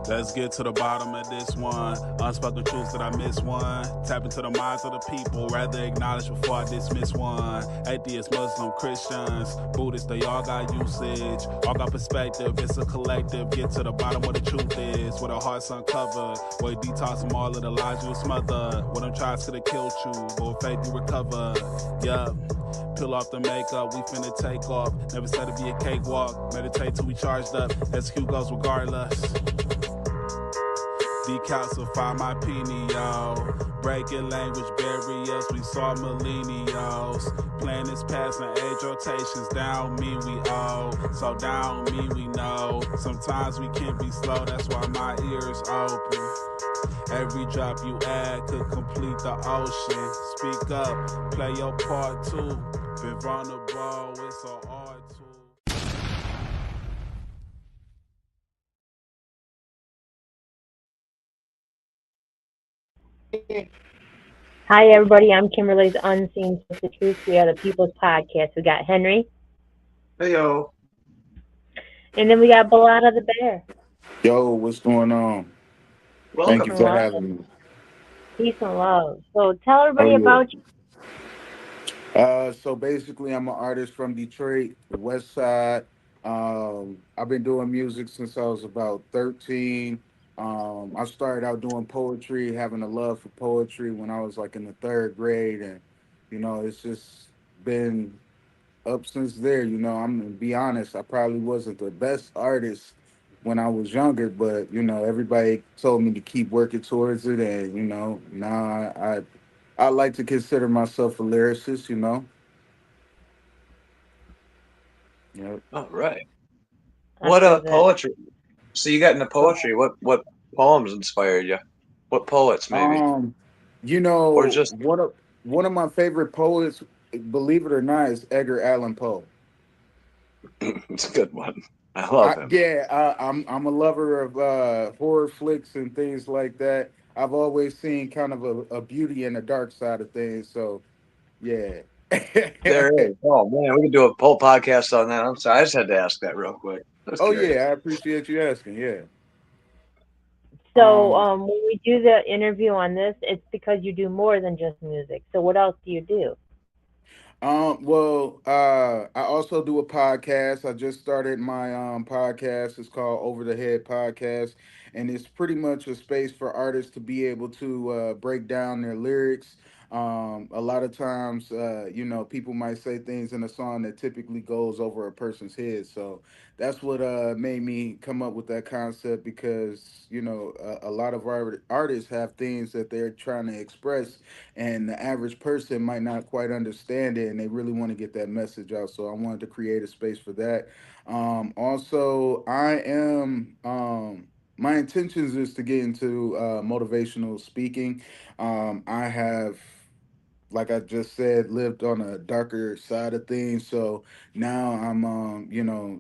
Let's get to the bottom of this one. Unspoken truths that I miss one. Tap into the minds of the people, rather acknowledge before I dismiss one. Atheists, Muslim, Christians, Buddhists, they all got usage. All got perspective, it's a collective. Get to the bottom where the truth is. With our hearts uncovered. Where you detox from all of the lies you smother. What them tries could have killed you, but with faith you recover. Yup. Peel off the makeup, we finna take off. Never said it'd be a cakewalk. Meditate till we charged up. Execute goes regardless. Decalcify my pineal. Breaking language barriers, we saw millennials. Planets passing age rotations, down me we owe. So down me we know. Sometimes we can be slow, that's why my ears open. Every drop you add could complete the ocean. Speak up, play your part too. Been vulnerable, it's so hard to. Hi, everybody. I'm Kimberly's Unseen Source of Truth. We are the People's Podcast. We got Henry, Hey yo, and then we got BoLatta the Bear. Yo, what's going on? Thank welcome you Peace and for back. love. having me. Peace and love. So tell Oh everybody yeah. about you. So basically, I'm an artist from Detroit, the West Side. I've been doing music since I was about 13. I started out doing poetry, having a love for poetry when I was like in the third grade, and it's just been up since there. I'm gonna be honest, I probably wasn't the best artist when I was younger, but everybody told me to keep working towards it, and now I like to consider myself a lyricist. Yep. All right. I What prove that. poetry? So you got into poetry. What poems inspired you? What poets maybe? Um, Or just one of my favorite poets, believe it or not, is Edgar Allan Poe. it's a good one. I love him. I'm a lover of horror flicks and things like that. I've always seen kind of a beauty in the dark side of things. So yeah. There is. Oh man, we could do a whole podcast on that. I'm sorry, I just had to ask that real quick. I was Oh yeah, curious. I appreciate you asking. Yeah. So Um, when we do the interview on this, it's because you do more than just music. So what else do you do? I also do a podcast. I just started my podcast. It's called Over the Head Podcast, and it's pretty much a space for artists to be able to break down their lyrics. A lot of times, people might say things in a song that typically goes over a person's head. So that's what made me come up with that concept because a lot of artists have things that they're trying to express, and the average person might not quite understand it, and they really want to get that message out. So I wanted to create a space for that. Also, I am my intentions is to get into motivational speaking. I have, like I just said, lived on a darker side of things. So now I'm,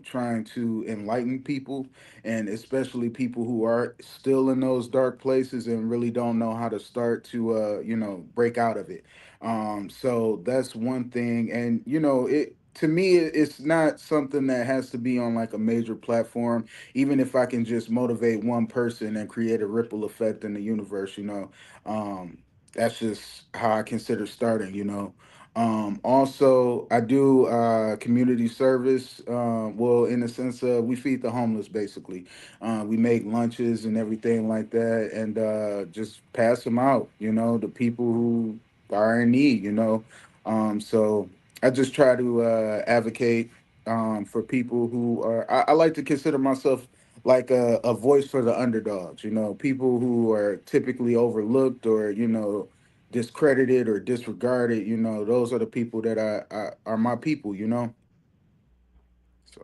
trying to enlighten people, and especially people who are still in those dark places and really don't know how to start to, break out of it. So that's one thing. And, to me, it's not something that has to be on like a major platform. Even if I can just motivate one person and create a ripple effect in the universe, that's just how I consider starting. Also, I do community service. Well, in the sense of we feed the homeless, basically. We make lunches and everything like that, and just pass them out. The people who are in need. So I just try to advocate for people who are. I like to consider myself like a voice for the underdogs, people who are typically overlooked or, discredited or disregarded. Those are the people that I are my people. So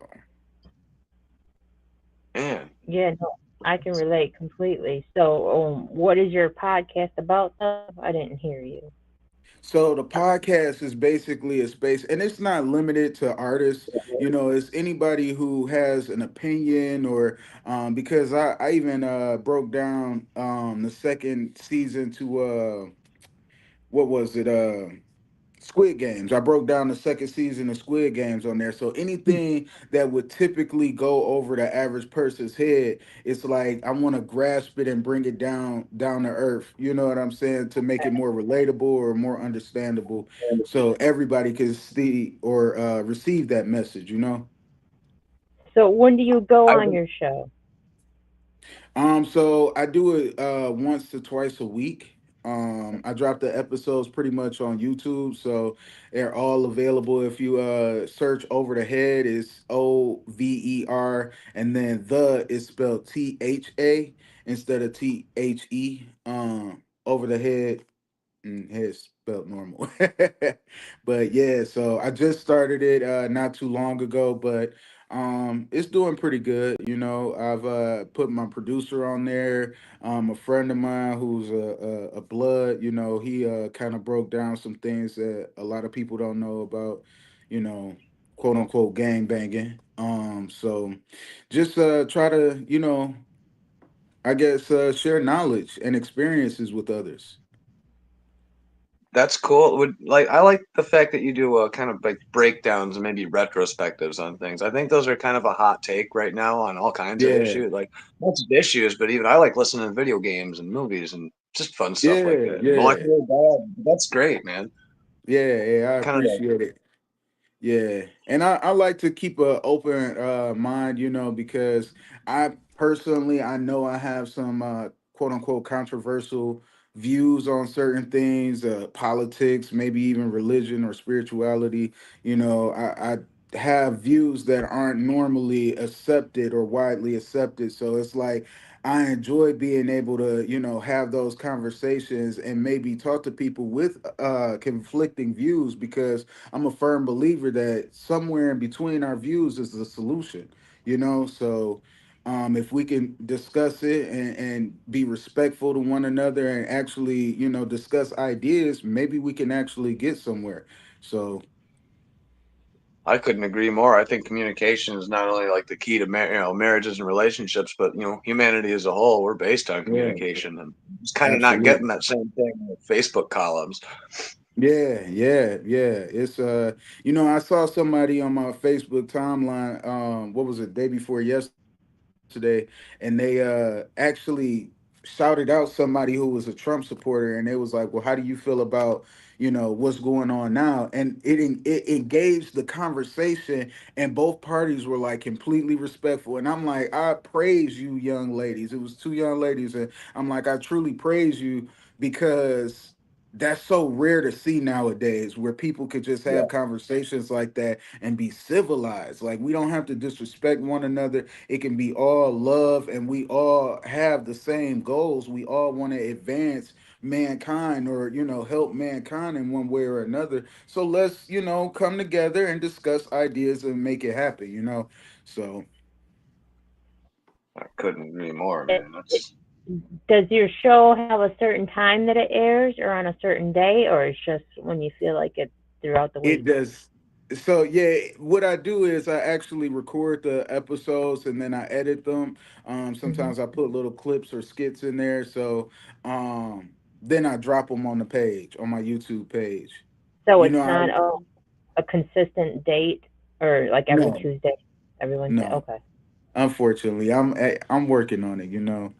Man, Yeah, no, I can relate completely. So what is your podcast about? I didn't hear you. so the podcast is basically a space, and it's not limited to artists. It's anybody who has an opinion or because I even broke down the second season to what was it? Squid Games. I broke down the second season of Squid Games on there. So anything that would typically go over the average person's head, it's like I want to grasp it and bring it down to earth. You know what I'm saying? To make it more relatable or more understandable, so everybody can see or receive that message. You know. So when do you go I on your show? So I do it once to twice a week. I drop the episodes pretty much on YouTube, so they're all available. If you search Over the Head, it's OVER, and then the is spelled THA instead of THE. Over the Head. Head spelled normal. But yeah, so I just started it not too long ago, but it's doing pretty good. You know, I've put my producer on there. A friend of mine who's a blood, you know, he kind of broke down some things that a lot of people don't know about, you know, quote unquote gang banging. So just try to, you know, I guess share knowledge and experiences with others. That's cool. Would like I like the fact that you do kind of like breakdowns and maybe retrospectives on things. I think those are kind of a hot take right now on all kinds of Yeah. issues, like not just issues, but even I like listening to video games and movies and just fun stuff like Yeah, that. And yeah, molecular biology, that's great, man. yeah. I Kind of like, appreciate it. Yeah, and I like to keep a open mind, you know, because I personally I know I have some quote unquote controversial views on certain things, politics, maybe even religion or spirituality. You know, I have views that aren't normally accepted or widely accepted. So it's like I enjoy being able to, you know, have those conversations and maybe talk to people with conflicting views because I'm a firm believer that somewhere in between our views is the solution, you know? So if we can discuss it and be respectful to one another and actually, you know, discuss ideas, maybe we can actually get somewhere. So, I couldn't agree more. I think communication is not only like the key to marriages and relationships, but humanity as a whole. We're based on yeah, communication, and just kind of not getting absolutely. that same thing with Facebook columns. Yeah. It's you know, I saw somebody on my Facebook timeline, what was it, day before yesterday, and they actually shouted out somebody who was a Trump supporter, and they was like, well, how do you feel about, you know, what's going on now? And it engaged the conversation, and both parties were like completely respectful. And I'm like, I praise you, young ladies. It was two young ladies, and I'm like, I truly praise you because that's so rare to see nowadays where people could just Yeah, have conversations like that and be civilized. Like we don't have to disrespect one another. It can be all love and we all have the same goals. We all want to advance mankind or, you know, help mankind in one way or another. So let's, you know, come together and discuss ideas and make it happen, you know. So I couldn't agree more, It, man. it, That's does your show have a certain time that it airs, or on a certain day, or it's just when you feel like it throughout the it week? does. So yeah, what I do is I actually record the episodes and then I edit them. Hmm. Sometimes I put little clips or skits in there. So then I drop them on the page on my YouTube page. So You it's know, I not a consistent date, or like every no, Tuesday, every Wednesday. no. Okay. Unfortunately, I'm working on it. You know,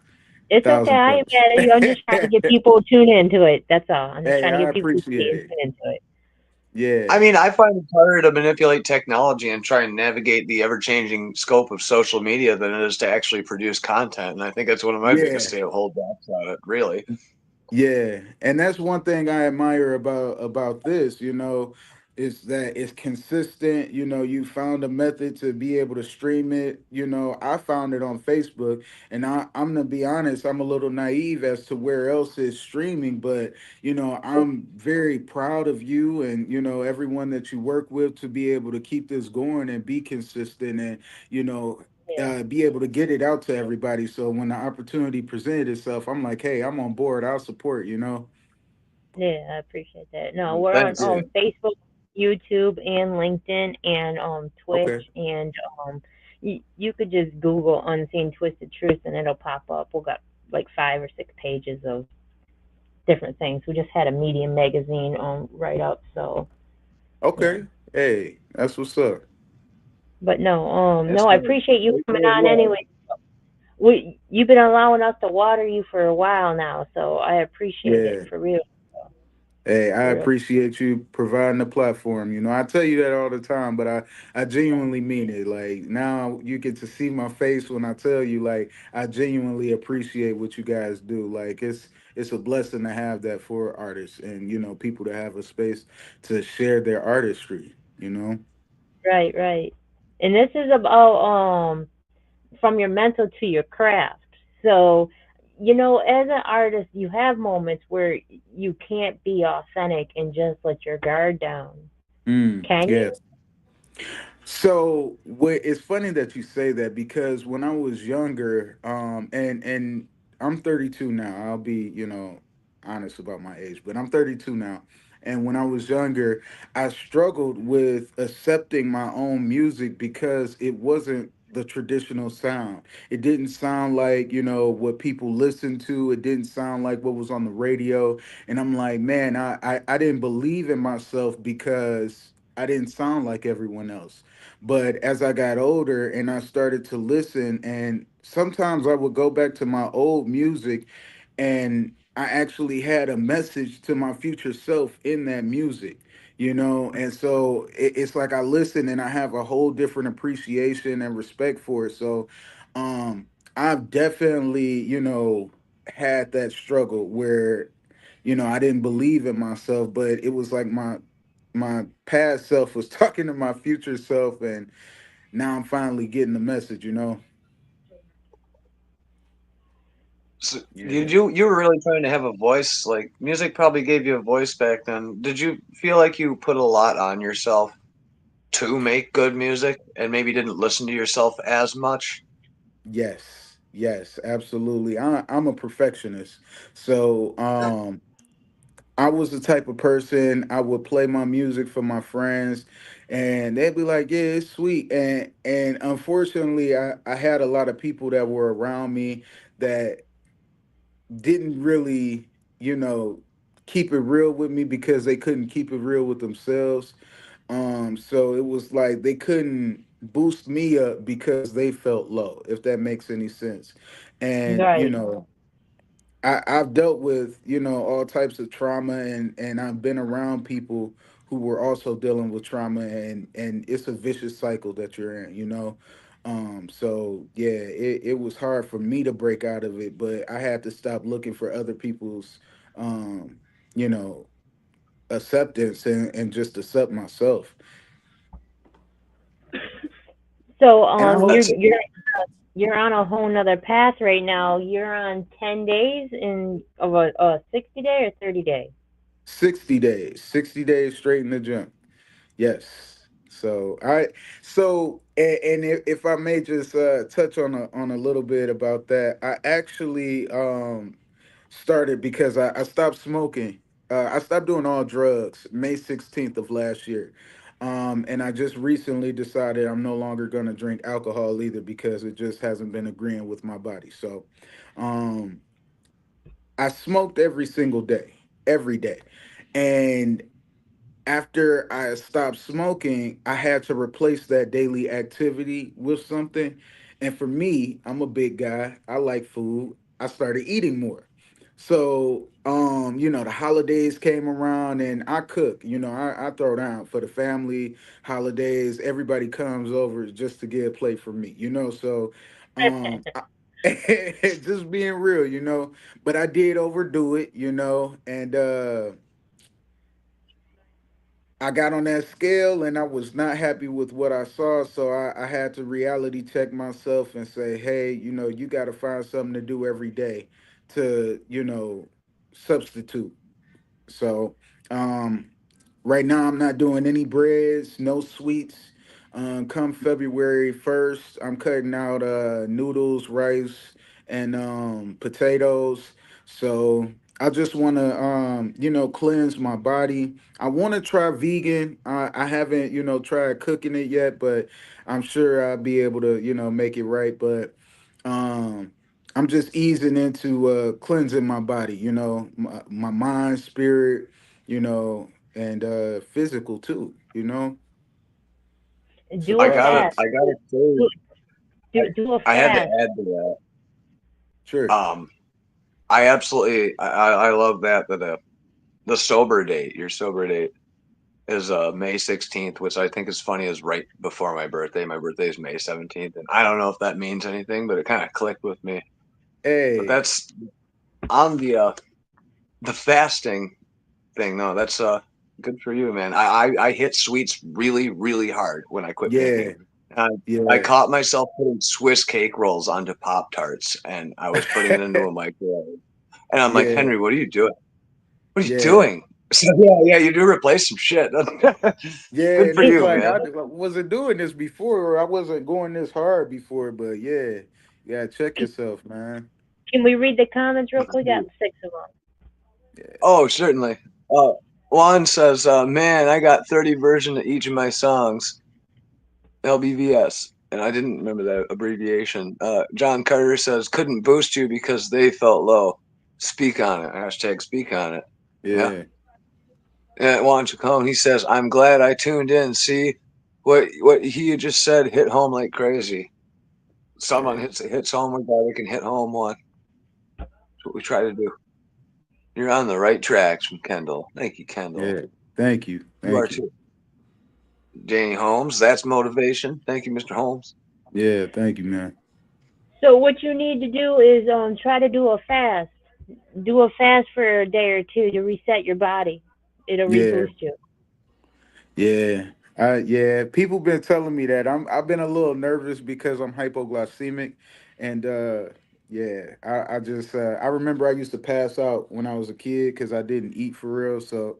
It's okay. thousand I ain't cuts. mad at you. I'm just trying to get people to tune into it. That's all. I'm just Hey, trying to I get people to see appreciate and it. tune into it. I Yeah, mean, I find it harder to manipulate technology and try and navigate the ever changing scope of social media than it is to actually produce content. And I think that's one of my biggest yeah. holdbacks on it, really. Yeah, and that's one thing I admire about this, you know, is that it's consistent. You know, you found a method to be able to stream it. You know, I found it on Facebook, and I'm gonna be honest, I'm a little naive as to where else it's streaming, but you know, I'm very proud of you and you know everyone that you work with to be able to keep this going and be consistent and you know Yeah. be able to get it out to everybody. So when the opportunity presented itself, I'm like, hey, I'm on board. I'll support. You know. Yeah, I appreciate that. No, we're on Thanks. Yeah. Facebook, YouTube, and LinkedIn, and Twitch, Okay. and you could just Google "Unseen Twisted Truth" and it'll pop up. We've got like 5 or 6 pages of different things. We just had a Medium magazine write up, so yeah. Okay. Hey, that's what's up. But no, That's no, I good. appreciate you That's coming good. on Yeah. anyway. You've been allowing us to water you for a while now, so I appreciate it Yeah. for real, Hey, I for real. appreciate you providing the platform. I tell you that all the time, but I genuinely mean it. Like now you get to see my face when I tell you, like, I genuinely appreciate what you guys do. Like it's a blessing to have that for artists and, people to have a space to share their artistry. Right, right. And this is about from your mental to your craft. So, as an artist, you have moments where you can't be authentic and just let your guard down. Can Yeah. you? So it's funny that you say that because when I was younger, and I'm 32 now. I'll be, honest about my age, but I'm 32 now. And when I was younger, I struggled with accepting my own music because it wasn't the traditional sound. It didn't sound like, what people listen to. It didn't sound like what was on the radio. And I'm like, man, I didn't believe in myself because I didn't sound like everyone else. But as I got older and I started to listen, and sometimes I would go back to my old music and I actually had a message to my future self in that music. And so it's like I listen and I have a whole different appreciation and respect for it. So um, I've definitely, had that struggle where, I didn't believe in myself, but it was like my past self was talking to my future self, and now I'm finally getting the message. So Yeah. you were really trying to have a voice? Like music probably gave you a voice back then. Did you feel like you put a lot on yourself to make good music and maybe didn't listen to yourself as much? Yes, yes, absolutely. I'm a perfectionist. So I was the type of person I would play my music for my friends and they'd be like, yeah, it's sweet. And unfortunately I had a lot of people that were around me that didn't really, you know, keep it real with me because they couldn't keep it real with themselves. So it was like they couldn't boost me up because they felt low, if that makes any sense. And, Right. I've dealt with, all types of trauma and I've been around people who were also dealing with trauma and it's a vicious cycle that you're in. So yeah, it was hard for me to break out of it, but I had to stop looking for other people's um, you know, acceptance and just accept myself. So, And I hope you're on a whole nother path right now. You're on 10 days of a 60 day or 30 day. 60 days, 60 days straight in the gym. Yes. And if I may just touch on a little bit about that, I actually started because I stopped smoking. I stopped doing all drugs May 16th of last year. And I just recently decided I'm no longer going to drink alcohol either because it just hasn't been agreeing with my body. So um, I smoked every day. And after I stopped smoking, I had to replace that daily activity with something. And for me, I'm a big guy. I like food. I started eating more. So, the holidays came around and I cook. I throw down for the family holidays. Everybody comes over just to get a plate for me. So, just being real. But I did overdo it, and I got on that scale and I was not happy with what I saw. So I had to reality check myself and say, hey, you got to find something to do every day to, substitute. So um, right now I'm not doing any breads, no sweets. Come February 1st, I'm cutting out noodles, rice, and potatoes. So I just want to, cleanse my body. I want to try vegan. I haven't, tried cooking it yet, but I'm sure I'll be able to, make it right. But um, I'm just easing into cleansing my body, my mind, spirit, and physical too, Do I a gotta, fast. supplies. I gotta Do say, do a I had to fast. add to that. Sure. Um, I absolutely, I love that the sober date, your sober date is May 16th, which I think is funny is right before my birthday. My birthday is May 17th, and I don't know if that means anything, but it kind of clicked with me. But Hey, that's on the fasting thing. No, that's good for you, man. I hit sweets really really hard when I quit yeah, baking. I, I yeah, caught myself putting Swiss cake rolls onto Pop Tarts, and I was putting it into a microwave. And I'm like, yeah, Henry, what are you doing? What are you yeah. doing? So yeah, you do replace some shit. Yeah, Good and for Can, it's you, like man. I wasn't doing this before, or I wasn't going this hard before, but yeah, you gotta check yourself, man. can we read the comments real quick? I got six of them. Yeah, Oh, certainly. Juan says, "Man, I got 30 version of each of my songs, LBVS." And I didn't remember that abbreviation. John Carter says, "Couldn't boost you because they felt low. Speak on it. Hashtag speak on it." Yeah. yeah, And Juan Chacon, he says, "I'm glad I tuned in. See what he had just said hit home like crazy. Someone yeah, hits home, we got we can hit home one. That's what we try to do. You're on the right tracks from Kendall. Thank you, Kendall. yeah. Thank you, You are thank you. too. Danny Holmes, that's motivation. Thank you, Mr. Holmes. Yeah, thank you, man. So what you need to do is try to do a fast. Do a fast for a day or two to reset your body. It'll Yeah, reboost you. yeah, yeah. People been telling me that. I've been a little nervous because I'm hypoglycemic, and yeah, I just I remember I used to pass out when I was a kid because I didn't eat for real, so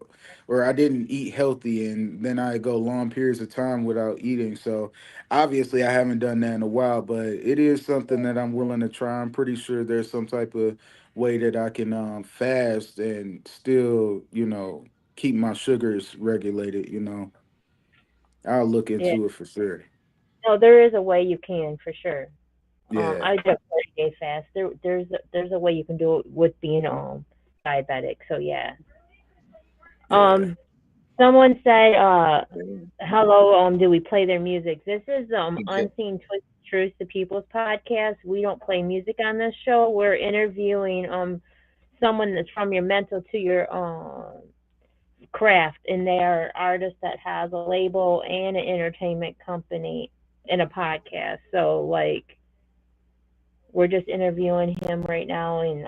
or I didn't eat healthy, and then I go long periods of time without eating. So obviously I haven't done that in a while, but it is something that I'm willing to try. I'm pretty sure there's some type of way that I can fast and still, keep my sugars regulated. I'll look Yeah. into it for sure. No, there is a way you can for sure. Yeah, I did a 30-day fast. There's a way you can do it with being diabetic. So yeah. yeah, Um, someone said, "Hello, do we play their music?" This is Unseen Twisted Truths to People's podcast. We don't play music on this show. We're interviewing someone that's from your mental to your craft, and they are artists that has a label and an entertainment company and a podcast. So like we're just interviewing him right now, and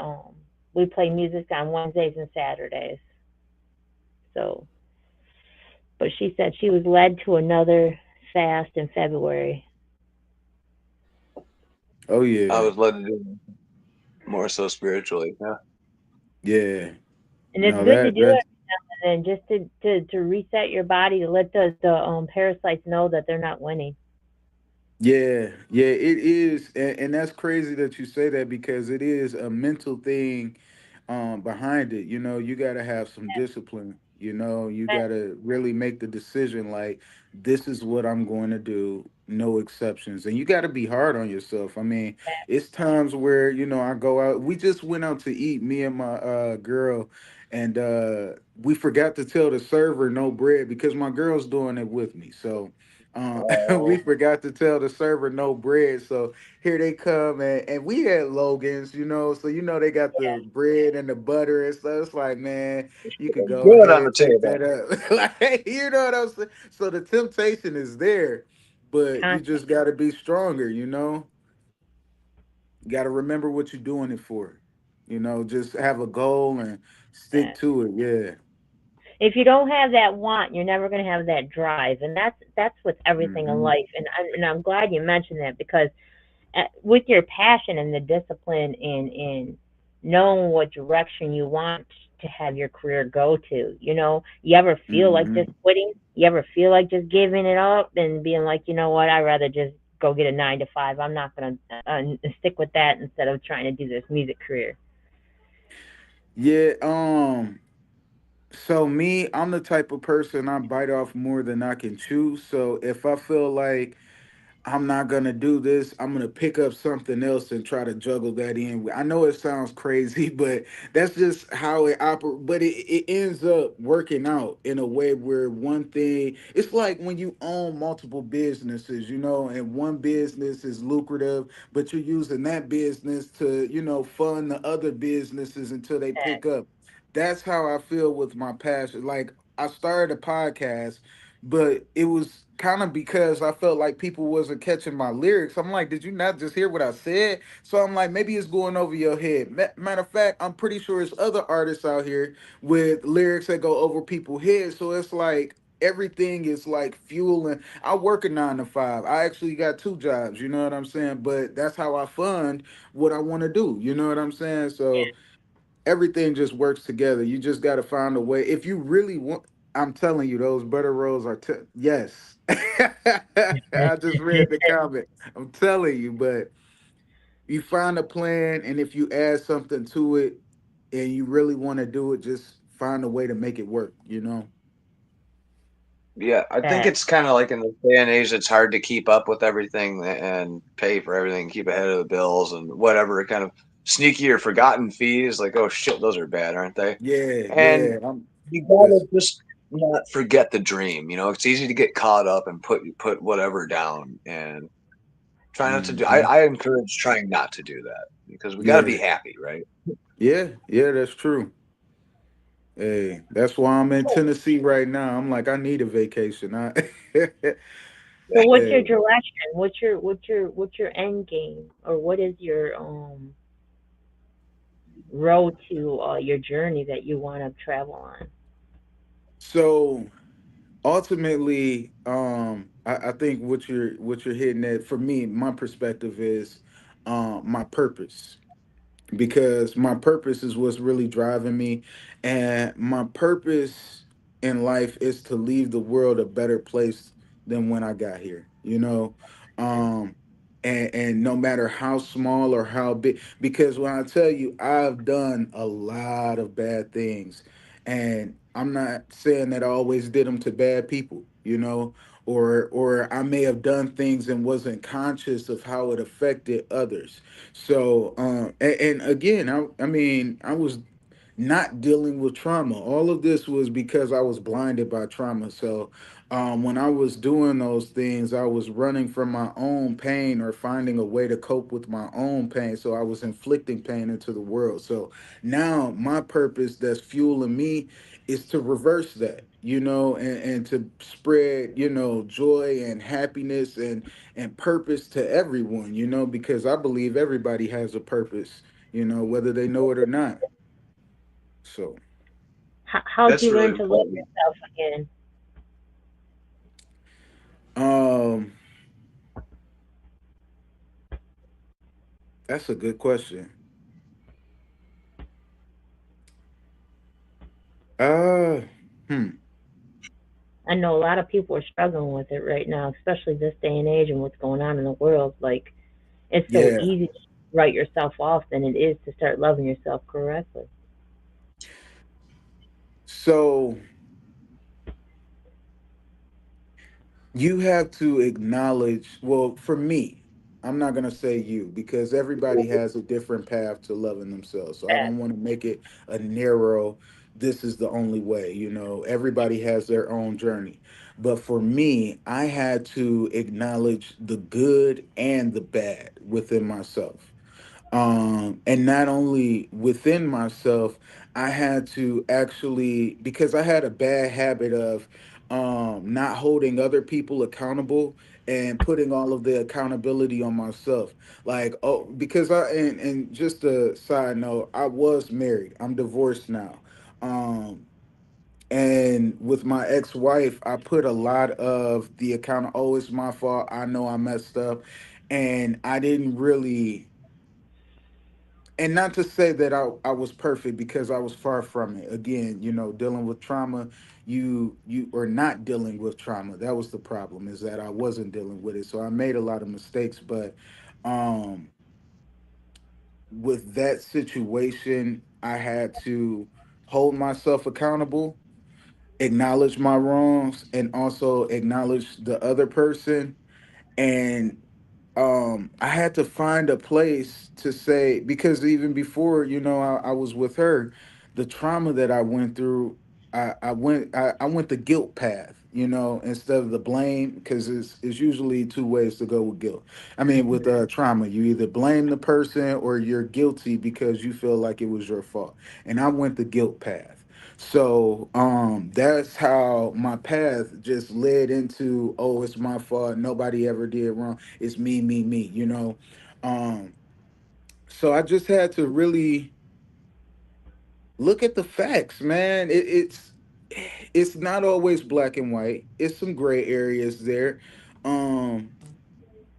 we play music on Wednesdays and Saturdays. So, but she said she was led to another fast in February. oh I yeah, was led to do more so spiritually. Yeah. yeah. And it's No, good to do that's it and just to reset your body to let the parasites know that they're not winning. yeah, yeah. It is, and that's crazy that you say that because it is a mental thing behind it. You got to have some discipline. You got to really make the decision like this is what I'm going to do, no exceptions. And you got to be hard on yourself. I mean, it's times where I go out. We just went out to eat, me and my girl, and we forgot to tell the server no bread because my girl's doing it with me. So we Oh, forgot to tell the server no bread. So here they come, and we had Logan's, so they got the bread and the butter and stuff. It's like, man, you could go good on the ahead pick table. that up. Like, you know what I'm saying? So the temptation is there, but you Constant. just got to be stronger. You got to remember what you're doing it for. Just have a goal and stick to it. Yeah. If you don't have that want, you're never going to have that drive, and that's with everything in Hmm. life. And I'm glad you mentioned that because with your passion and the discipline in knowing what direction you want to have your career go to, you ever feel like just Hmm. quitting? You ever feel like just giving it up and being like, you know what, I'd rather just go get a 9 to 5. I'm not going to stick with that instead of trying to do this music career. Yeah. So me, I'm the type of person I bite off more than I can chew. So if I feel like I'm not gonna do this. I'm gonna pick up something else and try to juggle that in. I know it sounds crazy, but that's just how it operates. But it ends up working out in a way where one thing, it's like when you own multiple businesses, and one business is lucrative, but you're using that business to, fund the other businesses until they pick up. That's how I feel with my passion. Like I started a podcast, but it was kind of because I felt like people wasn't catching my lyrics. I'm like, did you not just hear what I said? So I'm like, maybe it's going over your head. Matter of fact, I'm pretty sure there's other artists out here with lyrics that go over people's heads. So it's like everything is like fueling. I work a 9 to 5. I actually got two jobs, you know what I'm saying? But that's how I fund what I want to do. You know what I'm saying? So everything just works together. You just got to find a way. If you really want, I'm telling you, those butter rolls are, yes. I just read the comment. I'm telling you, but you find a plan, and if you add something to it and you really want to do it, just find a way to make it work, you know? Yeah, I think That it's kind of like in this day and age, it's hard to keep up with everything and pay for everything, keep ahead of the bills and whatever kind of sneaky or forgotten fees. Like, oh shit, those are bad, aren't they? Yeah, And yeah. you That's, gotta just not forget the dream. You know, it's easy to get caught up and put whatever down and try not to do. mhm. I encourage trying not to do that because we got to be Yeah, happy, right? yeah, yeah, that's true. Hey, that's why I'm in Tennessee right now. I'm like, I need a vacation. so what's your Hey. direction? What's your end game, or what is your road to your journey that you want to travel on? So ultimately, I think what you're hitting at, for me, my perspective is my purpose, because my purpose is what's really driving me, and my purpose in life is to leave the world a better place than when I got here, um and no matter how small or how big, because when I tell you I've done a lot of bad things, and I'm not saying that I always did them to bad people, or I may have done things and wasn't conscious of how it affected others. So, and again, I mean, I was not dealing with trauma. All of this was because I was blinded by trauma. So, when I was doing those things, I was running from my own pain or finding a way to cope with my own pain. So I was inflicting pain into the world. So now my purpose that's fueling me is to reverse that, and to spread, joy and happiness and purpose to everyone, because I believe everybody has a purpose, whether they know it or not. So, How'd That's you really learn to love important. yourself again? um, that's a good question. Uh, hmm. I know a lot of people are struggling with it right now, especially this day and age and what's going on in the world. Like, it's so Yeah. easy to write yourself off than it is to start loving yourself correctly. So you have to acknowledge, well, for me, I'm not going to say you, because everybody has a different path to loving themselves. So I don't want to make it a narrow, this is the only way. Everybody has their own journey. But for me, I had to acknowledge the good and the bad within myself. And not only within myself, I had to actually, because I had a bad habit of not holding other people accountable and putting all of the accountability on myself. Like, oh, because and just a side note, I was married, I'm divorced now. And with my ex-wife, I put a lot of the account, oh, it's my fault, I know I messed up, and I didn't really, and not to say that I was perfect, because I was far from it. Again, dealing with trauma, you are not dealing with trauma. That was the problem, is that I wasn't dealing with it. So I made a lot of mistakes, but um with that situation, I had to hold myself accountable, acknowledge my wrongs, and also acknowledge the other person, And I had to find a place to say, because even before, I was with her, the trauma that I went through, I went the guilt path, instead of the blame, because it's usually two ways to go with guilt. I mean, with trauma, you either blame the person or you're guilty because you feel like it was your fault. And I went the guilt path. So that's how my path just led into, oh, it's my fault. Nobody ever did wrong. It's me, me, me, Um, so I just had to really look at the facts, man. It's not always black and white. It's some gray areas there. Um,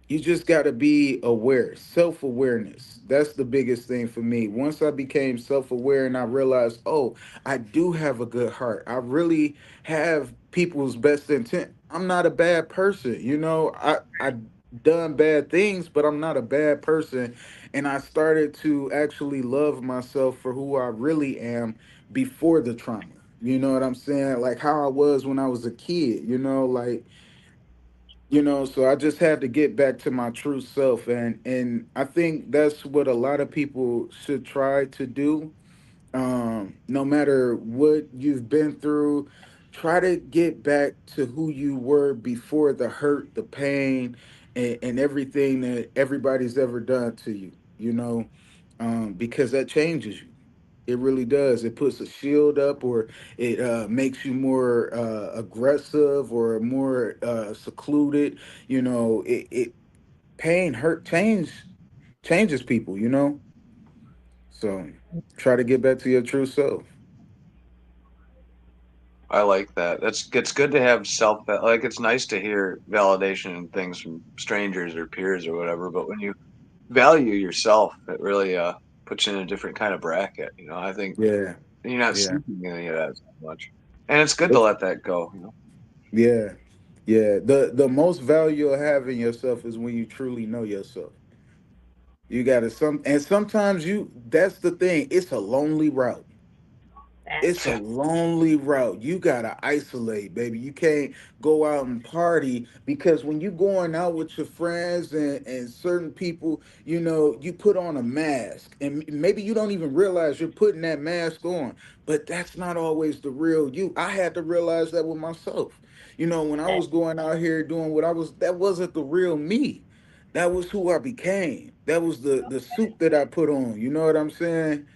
you just got to be aware, self-awareness. That's the biggest thing for me. Once I became self-aware and I realized, oh, I do have a good heart, I really have people's best intent, I'm not a bad person. I done bad things, but I'm not a bad person. And I started to actually love myself for who I really am before the trauma. You know what I'm saying? Like how I was when I was a kid, like, so I just had to get back to my true self. And I think that's what a lot of people should try to do. No matter what you've been through, try to get back to who you were before the hurt, the pain, and everything that everybody's ever done to you, because that changes you. It really does. It puts a shield up, or it makes you more aggressive or more secluded. It pain, hurt, changes people. So try to get back to your true self. I like that. It's good to have self, like it's nice to hear validation and things from strangers or peers or whatever, but when you value yourself, it really puts you in a different kind of bracket. I think Yeah, you're not yeah, seeking any of that so much, and it's good to it's, let that go. yeah, yeah. The most value of having yourself is when you truly know yourself. You gotta and sometimes that's the thing. It's a lonely route. Facts. It's a lonely route. You gotta isolate, baby. You can't go out and party, because when you going out with your friends and certain people, you put on a mask, and maybe you don't even realize you're putting that mask on. But that's not always the real you. I had to realize that with myself. When I was going out here doing what I was, that wasn't the real me. That was who I became. That was the suit that I put on. You know what I'm saying?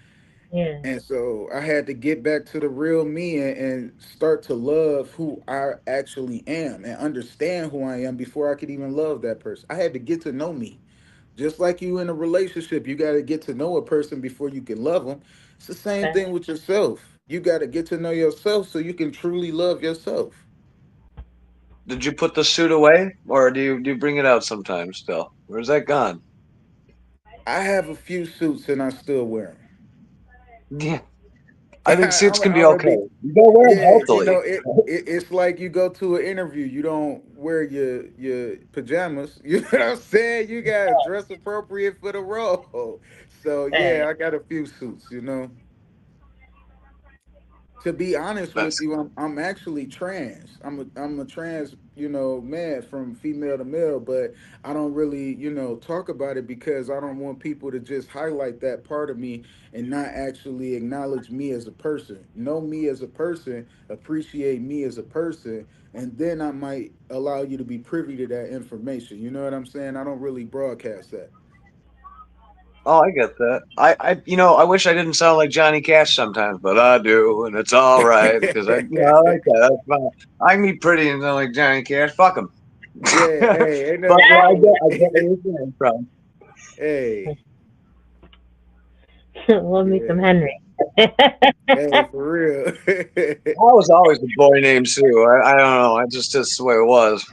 Yeah. And so I had to get back to the real me, and start to love who I actually am and understand who I am before I could even love that person. I had to get to know me. Just like you in a relationship, you got to get to know a person before you can love them. It's the same Facts. thing with yourself. You got to get to know yourself so you can truly love yourself. Did you put the suit away, or do you bring it out sometimes still? Where's that gone? I have a few suits and I still wear Yeah, I them. think suits I'm can be gonna okay. be, You gotta wear them yeah, healthily. it's like you go to an interview, you don't wear your pajamas. You know what I'm saying? You gotta dress appropriate for the role. So yeah, Facts. I got a few suits. To be honest with That's you, I'm actually trans. I'm a trans, man, from female to male, but I don't really, talk about it because I don't want people to just highlight that part of me and not actually acknowledge me as a person. Know me as a person, appreciate me as a person, and then I might allow you to be privy to that information. You know what I'm saying? I don't really broadcast that. Oh, I get that. I wish I didn't sound like Johnny Cash sometimes, but I do, and it's all right because I like that. That's fine. I can be pretty and sound like Johnny Cash. Fuck him. Yeah, hey, ain't But nothing yeah, wrong with I get where it. you're coming from. Hey, Love me some yeah. Henry. Hey, for real. I was always a boy named Sue. I don't know. I just the way it was.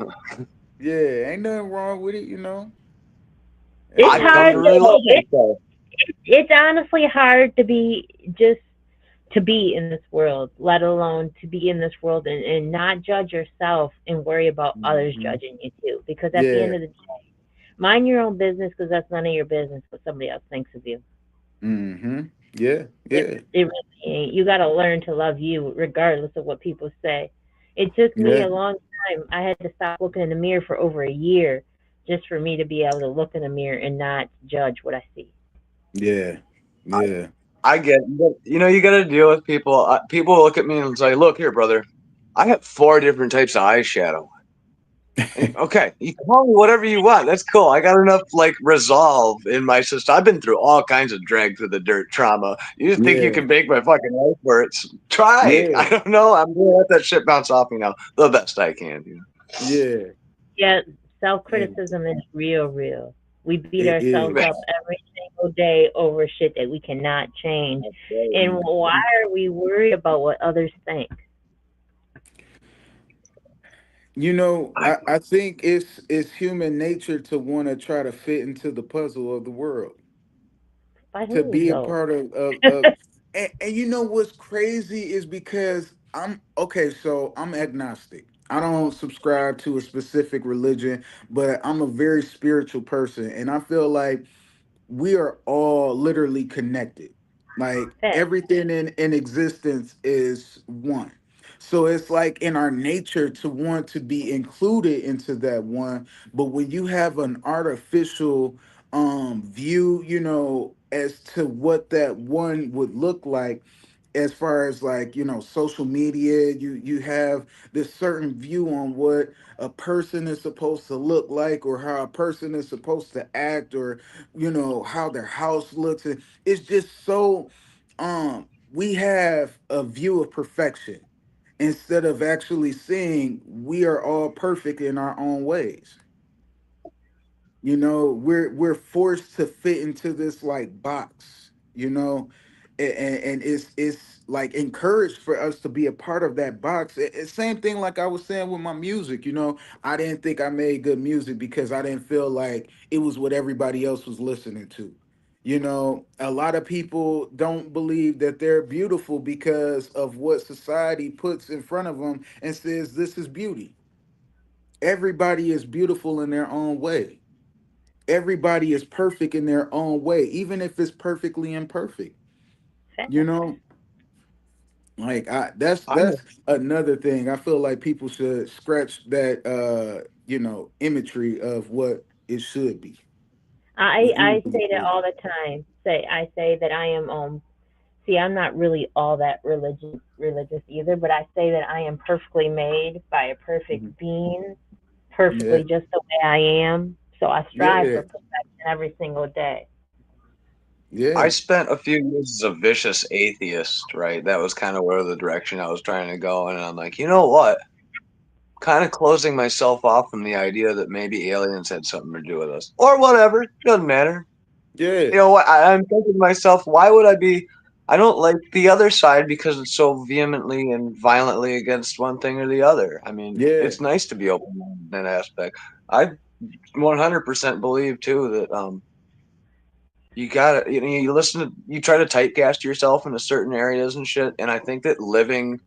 Yeah, ain't nothing wrong with it. It's I've come hard to Hey, really to love myself. it's honestly hard to be just to be in this world, let alone to be in this world and not judge yourself and worry about others hmm judging you too. Because at the end yeah, of the day, mind your own business because that's none of your business what somebody else thinks of you. hmm yeah, It, yeah, it really ain't. You got to learn to love you regardless of what people say. It took me yeah. a long time. I had to stop looking in the mirror for over a year just for me to be able to look in the mirror and not judge what I see. Yeah. I, Yeah. I get, you got to deal with people. People look at me and say, "Look here, brother. I have four different types of eyeshadow. Okay, you can call me whatever you want. That's cool. I got enough like resolve in my system. I've been through all kinds of drag through the dirt trauma. You just think you Yeah. can make my fucking life worse? Try. I Yeah. don't know. I'm gonna let that shit bounce off me now the best I can. Yeah. Yeah, self And criticism is real, real. We beat it ourselves is. up every single day over shit that we cannot change. And why are we worried about what others think? I think it's human nature to want to try to fit into the puzzle of the world, By to who be a though? part of and you know what's crazy is because I'm okay, so I'm agnostic. I don't subscribe to a specific religion, but I'm a very spiritual person, and I feel like we are all literally connected. Like Fact. everything in existence is one. So it's like in our nature to want to be included into that one. But when you have an artificial view, as to what that one would look like, as far as like, social media, you have this certain view on what a person is supposed to look like, or how a person is supposed to act, or how their house looks. And it's just so we have a view of perfection instead of actually seeing we are all perfect in our own ways. We're forced to fit into this like box, and it's like encouraged for us to be a part of that box. Same thing like I was saying with my music. I didn't think I made good music because I didn't feel like it was what everybody else was listening to. A lot of people don't believe that they're beautiful because of what society puts in front of them and says this is beauty. Everybody is beautiful in their own way. Everybody is perfect in their own way, even if it's perfectly imperfect. You Fact. know, like I that's another thing. I feel like people should scratch that imagery of what it should be. I The I imagery say that of all the time. I say that I am see, I'm not really all that religious either, but I say that I am perfectly made by a it. perfect being, Yeah, perfectly just the way I am. So I strive yeah, for perfection every single day. I yeah, spent a few years as a vicious atheist, right? That was kind of where the direction I was trying to go, and I'm like, you know what? Kind of closing myself off from the idea that maybe aliens had something to do with us, or whatever. Doesn't matter. yeah, You know what? I'm thinking to myself, why would I be? I don't like the other side because it's so vehemently and violently against one thing or the other. I mean, yeah. it's nice to be open in that aspect. I 100% believe too that you gotta you listen to you try to typecast yourself into certain areas and shit, and I think that living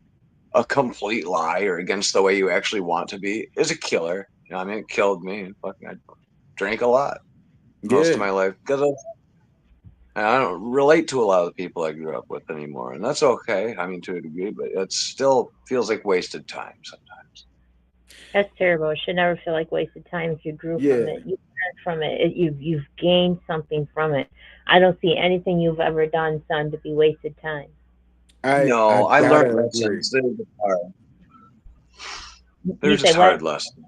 a complete lie or against the way you actually want to be is a killer. I mean, it killed me. And fucking, I drank a lot most of Yeah, my life because I don't relate to a lot of the people I grew up with anymore, and that's okay. I mean, to a degree, but it still feels like wasted time sometimes. That's terrible. It should never feel like wasted time if you grew from yeah. it. You learned from it. You've gained something from it. I don't see anything you've ever done, son, to be wasted time. I No, I learned gotta agree. lessons. They're You just say what? hard lessons.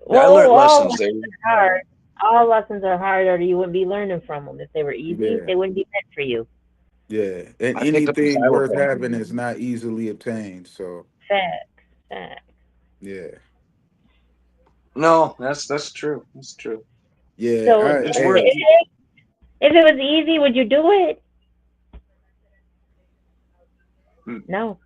Yeah, I Whoa, learned all lessons. They lessons are hard. All lessons are hard, or you wouldn't be learning from them. If they were easy, Yeah, they wouldn't be meant for you. yeah. And I picked up a anything worth xylophone. having is not easily obtained. So Facts, facts. yeah, No, that's true. That's true. yeah. So It's if worth. it was easy, would you do it? Hmm, No,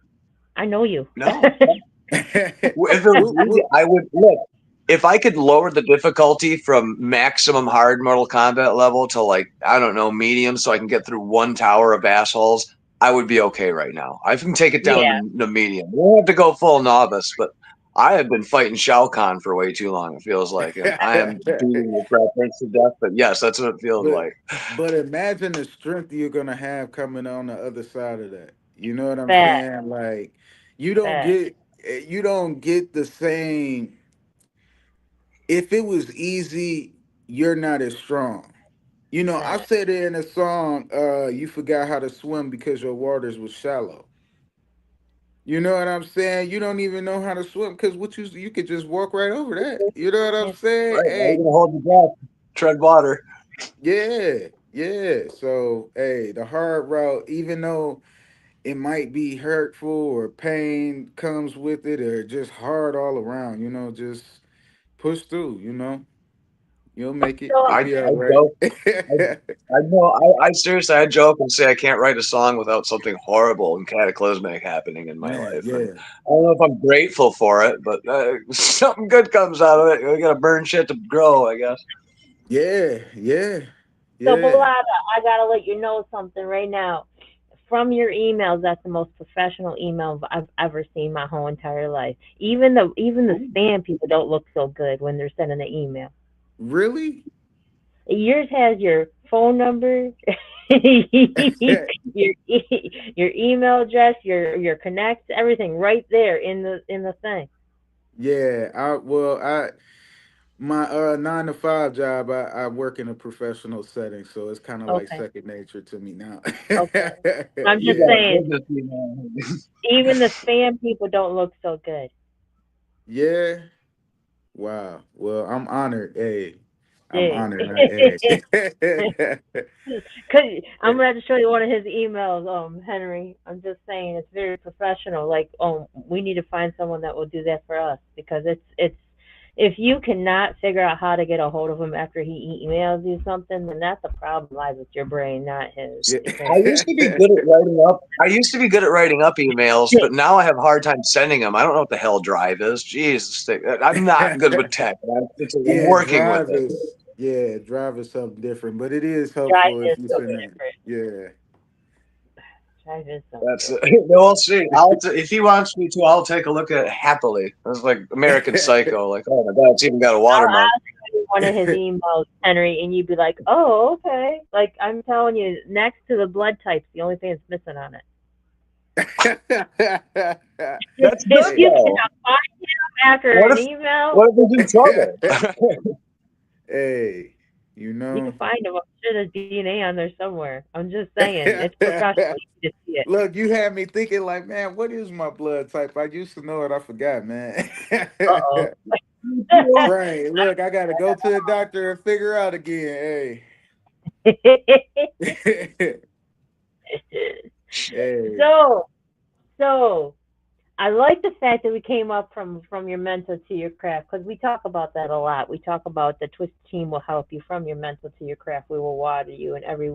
I know you. no. I If it was Woo, easy, woo. I would look. If I could lower the difficulty from maximum hard Mortal Kombat level to like I don't know medium, so I can get through one tower of assholes, I would be okay right now. I can take it down Yeah, to medium. We don't have to go full novice, but I have been fighting Shao Kahn for way too long. It feels like, and I am beating the crap prince to death. But yes, that's what it feels but like. but imagine the strength you're gonna have coming on the other side of that. You know what I'm facts, saying? Like you don't facts. get you don't get the same if it was easy, you're not as strong. You know, I Right. said it in a song, you forgot how to swim because your waters was shallow. You know what I'm saying? You don't even know how to swim because what you could just walk right over that. You know what I'm Yeah. saying? Right. Why are you Hey, gonna hold your breath? Tread water. yeah, yeah. So hey, the hard route, even though it might be hurtful or pain comes with it or just hard all around, just push through, you'll make it. So You'll I be all I right. joke. I know. I seriously, I joke and say I can't write a song without something horrible and cataclysmic happening in my Man, life, and yeah. I don't know if I'm grateful for it, but something good comes out of it. We gotta burn shit to grow, I guess. Yeah, yeah, so yeah. BoLatta, I gotta let you know something right now. From your emails, that's the most professional email I've ever seen my whole entire life. Even the spam people don't look so good when they're sending an email. Really? Yours has your phone number, your email address, your connects, everything right there in the thing. Yeah, I my 9 to 5 job, I work in a professional setting, so it's kind of like Okay, second nature to me now. okay. I'm You just Yeah. got a saying, business, you know. even the spam people don't look so good. Yeah. Wow. Well, I'm honored. Hey, I'm Hey. honored. Hey. Cause I'm gonna have to show you one of his emails, Henry. I'm just saying it's very professional. Like, we need to find someone that will do that for us because it's if you cannot figure out how to get a hold of him after he emails you something, then that's a problem lies with your brain, not his. Yeah. Because I used to be good at writing up. I used to be good at writing up emails, but now I have a hard time sending them. I don't know what the hell Drive is. Jesus, I'm not good with tech. I'm Yeah, working with drive it. is yeah, drive is something different, but it is drive helpful is if you so send that. different. Yeah. Drive is something That's it. different. We'll see. If he wants me to, I'll take a look at it happily. It's like American Psycho. Like, oh my god, it's even got a I'll watermark. ask you one of his emails, Henry, and you'd be like, "Oh, okay." Like I'm telling you, next to the blood types, the only thing that's missing on it. That's If good you though. cannot find him after What an if email, what if he's in trouble? Hey, you you know. can find him. I'm sure there's DNA on there somewhere. I'm just saying, it's professional. You can just see it. Look, you had me thinking like, man, what is my blood type? I used to know it, I forgot, man. Uh oh. Right. Look, I gotta go to the doctor and figure out again. Hey. Hey. so, so I like the fact that we came up from your mental to your craft because we talk about that a lot. We talk about the Twist team will help you from your mental to your craft. We will water you in every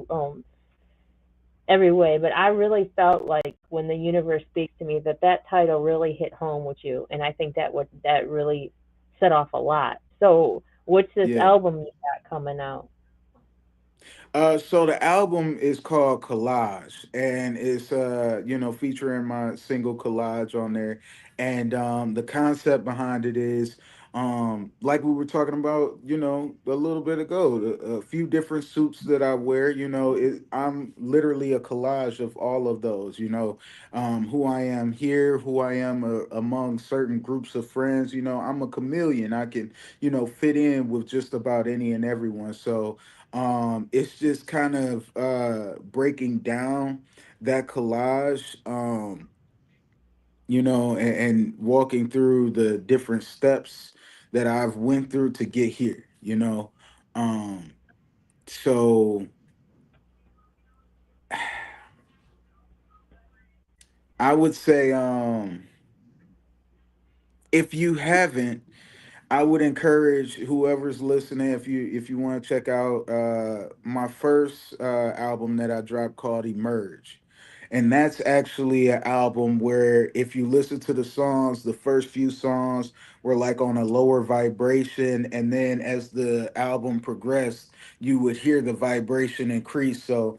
way. But I really felt like when the universe speaks to me that title really hit home with you, and I think that really set off a lot. So, what's this Yeah. album you got coming out? So the album is called Collage, and it's featuring my single Collage on there. And the concept behind it is like we were talking about, a little bit ago, a few different suits that I wear. I'm literally a collage of all of those. Who I am here, who I am among certain groups of friends. I'm a chameleon. I can fit in with just about any and everyone. So it's just kind of breaking down that collage, and walking through the different steps that I've went through to get here. um so I would say, if you haven't, I would encourage whoever's listening, if you want to check out my first album that I dropped called Emerge. And that's actually an album where if you listen to the songs, the first few songs were like on a lower vibration, and then as the album progressed, you would hear the vibration increase. So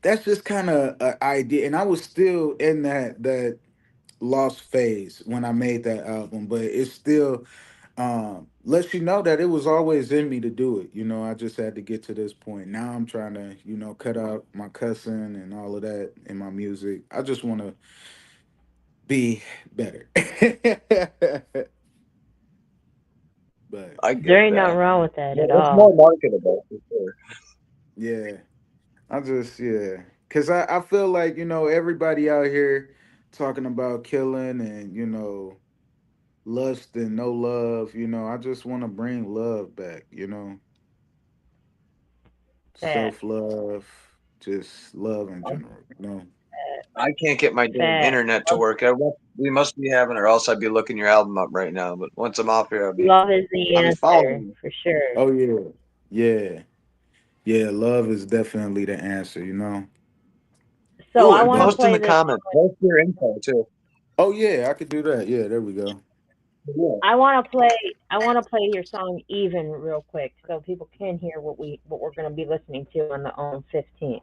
that's just kind of an idea. And I was still in that lost phase when I made that album, but it's still lets you know that it was always in me to do it. I just had to get to this point. Now I'm trying to, cut out my cussing and all of that in my music. I just want to be better. But I There get ain't nothing that. wrong with that Yeah, at it's more all. marketable for sure. yeah, cause I feel like everybody out here talking about killing and lust and no love. I just want to bring love back. Fact, Self love, just love in I, general. I can't get my damn fact. internet to work. We must be having, or else I'd be looking your album up right now. But once I'm off here, Love is the I'll be answer following for sure. Oh yeah, yeah, yeah. Love is definitely the answer. So you. Ooh, I and want to post in play the this. comments. Post your info too. Oh yeah, I could do that. Yeah, there we go. Yeah. I want to play. I want to play your song "Even" real quick, so people can hear what we're going to be listening to on the 15th.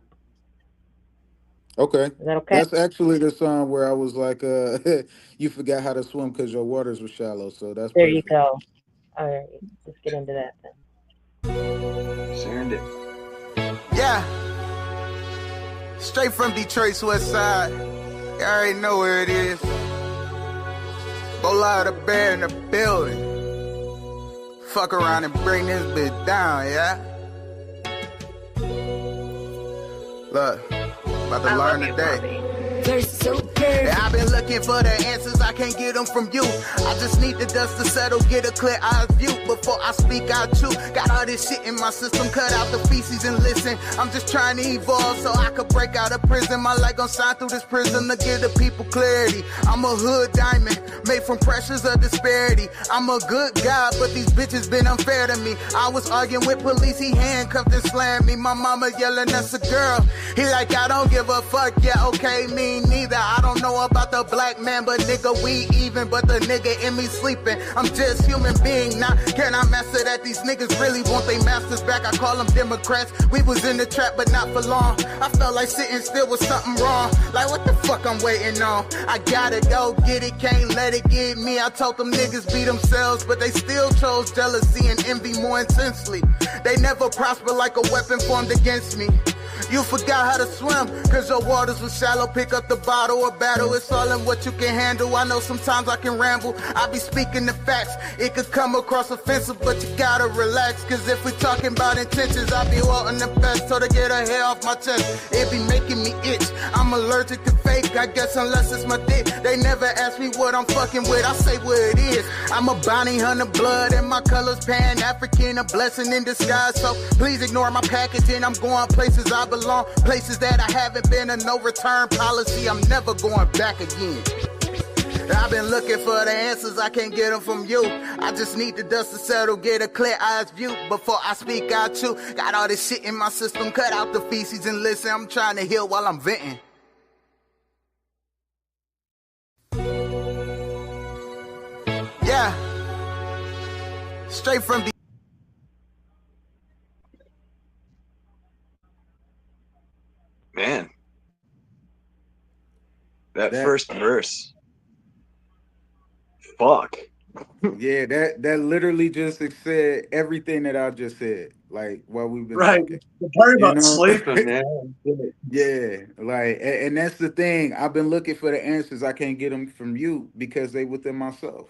Okay. Is that okay? That's actually the song where I was like, you forgot how to swim because your waters were shallow. So that's There you perfect. go. All right, let's get into that then. Serendip. Yeah, straight from Detroit's west side. You already know where it is. BoLatta Tha Bear in the building. Fuck around and bring this bitch down, yeah? Look, about to learn today. Yeah, I've been looking for the answers, I can't get them from you. I just need the dust to settle, get a clear eye view before I speak out too. Got all this shit in my system, cut out the feces and listen. I'm just trying to evolve so I could break out of prison. My light gon' shine through this prison to give the people clarity. I'm a hood diamond, made from pressures of disparity. I'm a good guy, but these bitches been unfair to me. I was arguing with police, he handcuffed and slammed me. My mama yelling, that's a girl. He like, I don't give a fuck, yeah, okay, me neither. I don't know about the black man, but nigga, we even. But the nigga in me sleeping, I'm just human being. Now, can I master that? These niggas really want they masters back. I call them Democrats. We was in the trap, but not for long. I felt like sitting still with something wrong. Like, what the fuck I'm waiting on? I gotta go get it, can't let it get me. I told them niggas be themselves, but they still chose jealousy and envy more intensely. They never prosper like a weapon formed against me. You forgot how to swim, cause your waters were shallow. Pick up the bottle or battle, it's all in what you can handle. I know sometimes I can ramble, I be speaking the facts. It could come across offensive, but you gotta relax. Cause if we talking about intentions, I be wanting the best. So to get her hair off my chest, it be making me itch. I'm allergic to fake, I guess unless it's my dick. They never ask me what I'm fucking with, I say what it is. I'm a bounty hunter, blood and my colors Pan-African, a blessing in disguise. So please ignore my packaging, I'm going places I belong, places that I haven't been, a no return policy, I'm never going back again. I've been looking for the answers, I can't get them from you. I just need the dust to settle, get a clear eyes view before I speak out too. Got all this shit in my system, cut out the feces and listen. I'm trying to heal while I'm venting. Yeah, straight from Man, that That first verse. Fuck. yeah, that literally just said everything that I just said. Like while we've been Right. talking, The part you about know. sleeping, man. Yeah, like, and that's the thing. I've been looking for the answers. I can't get them from you because they within myself.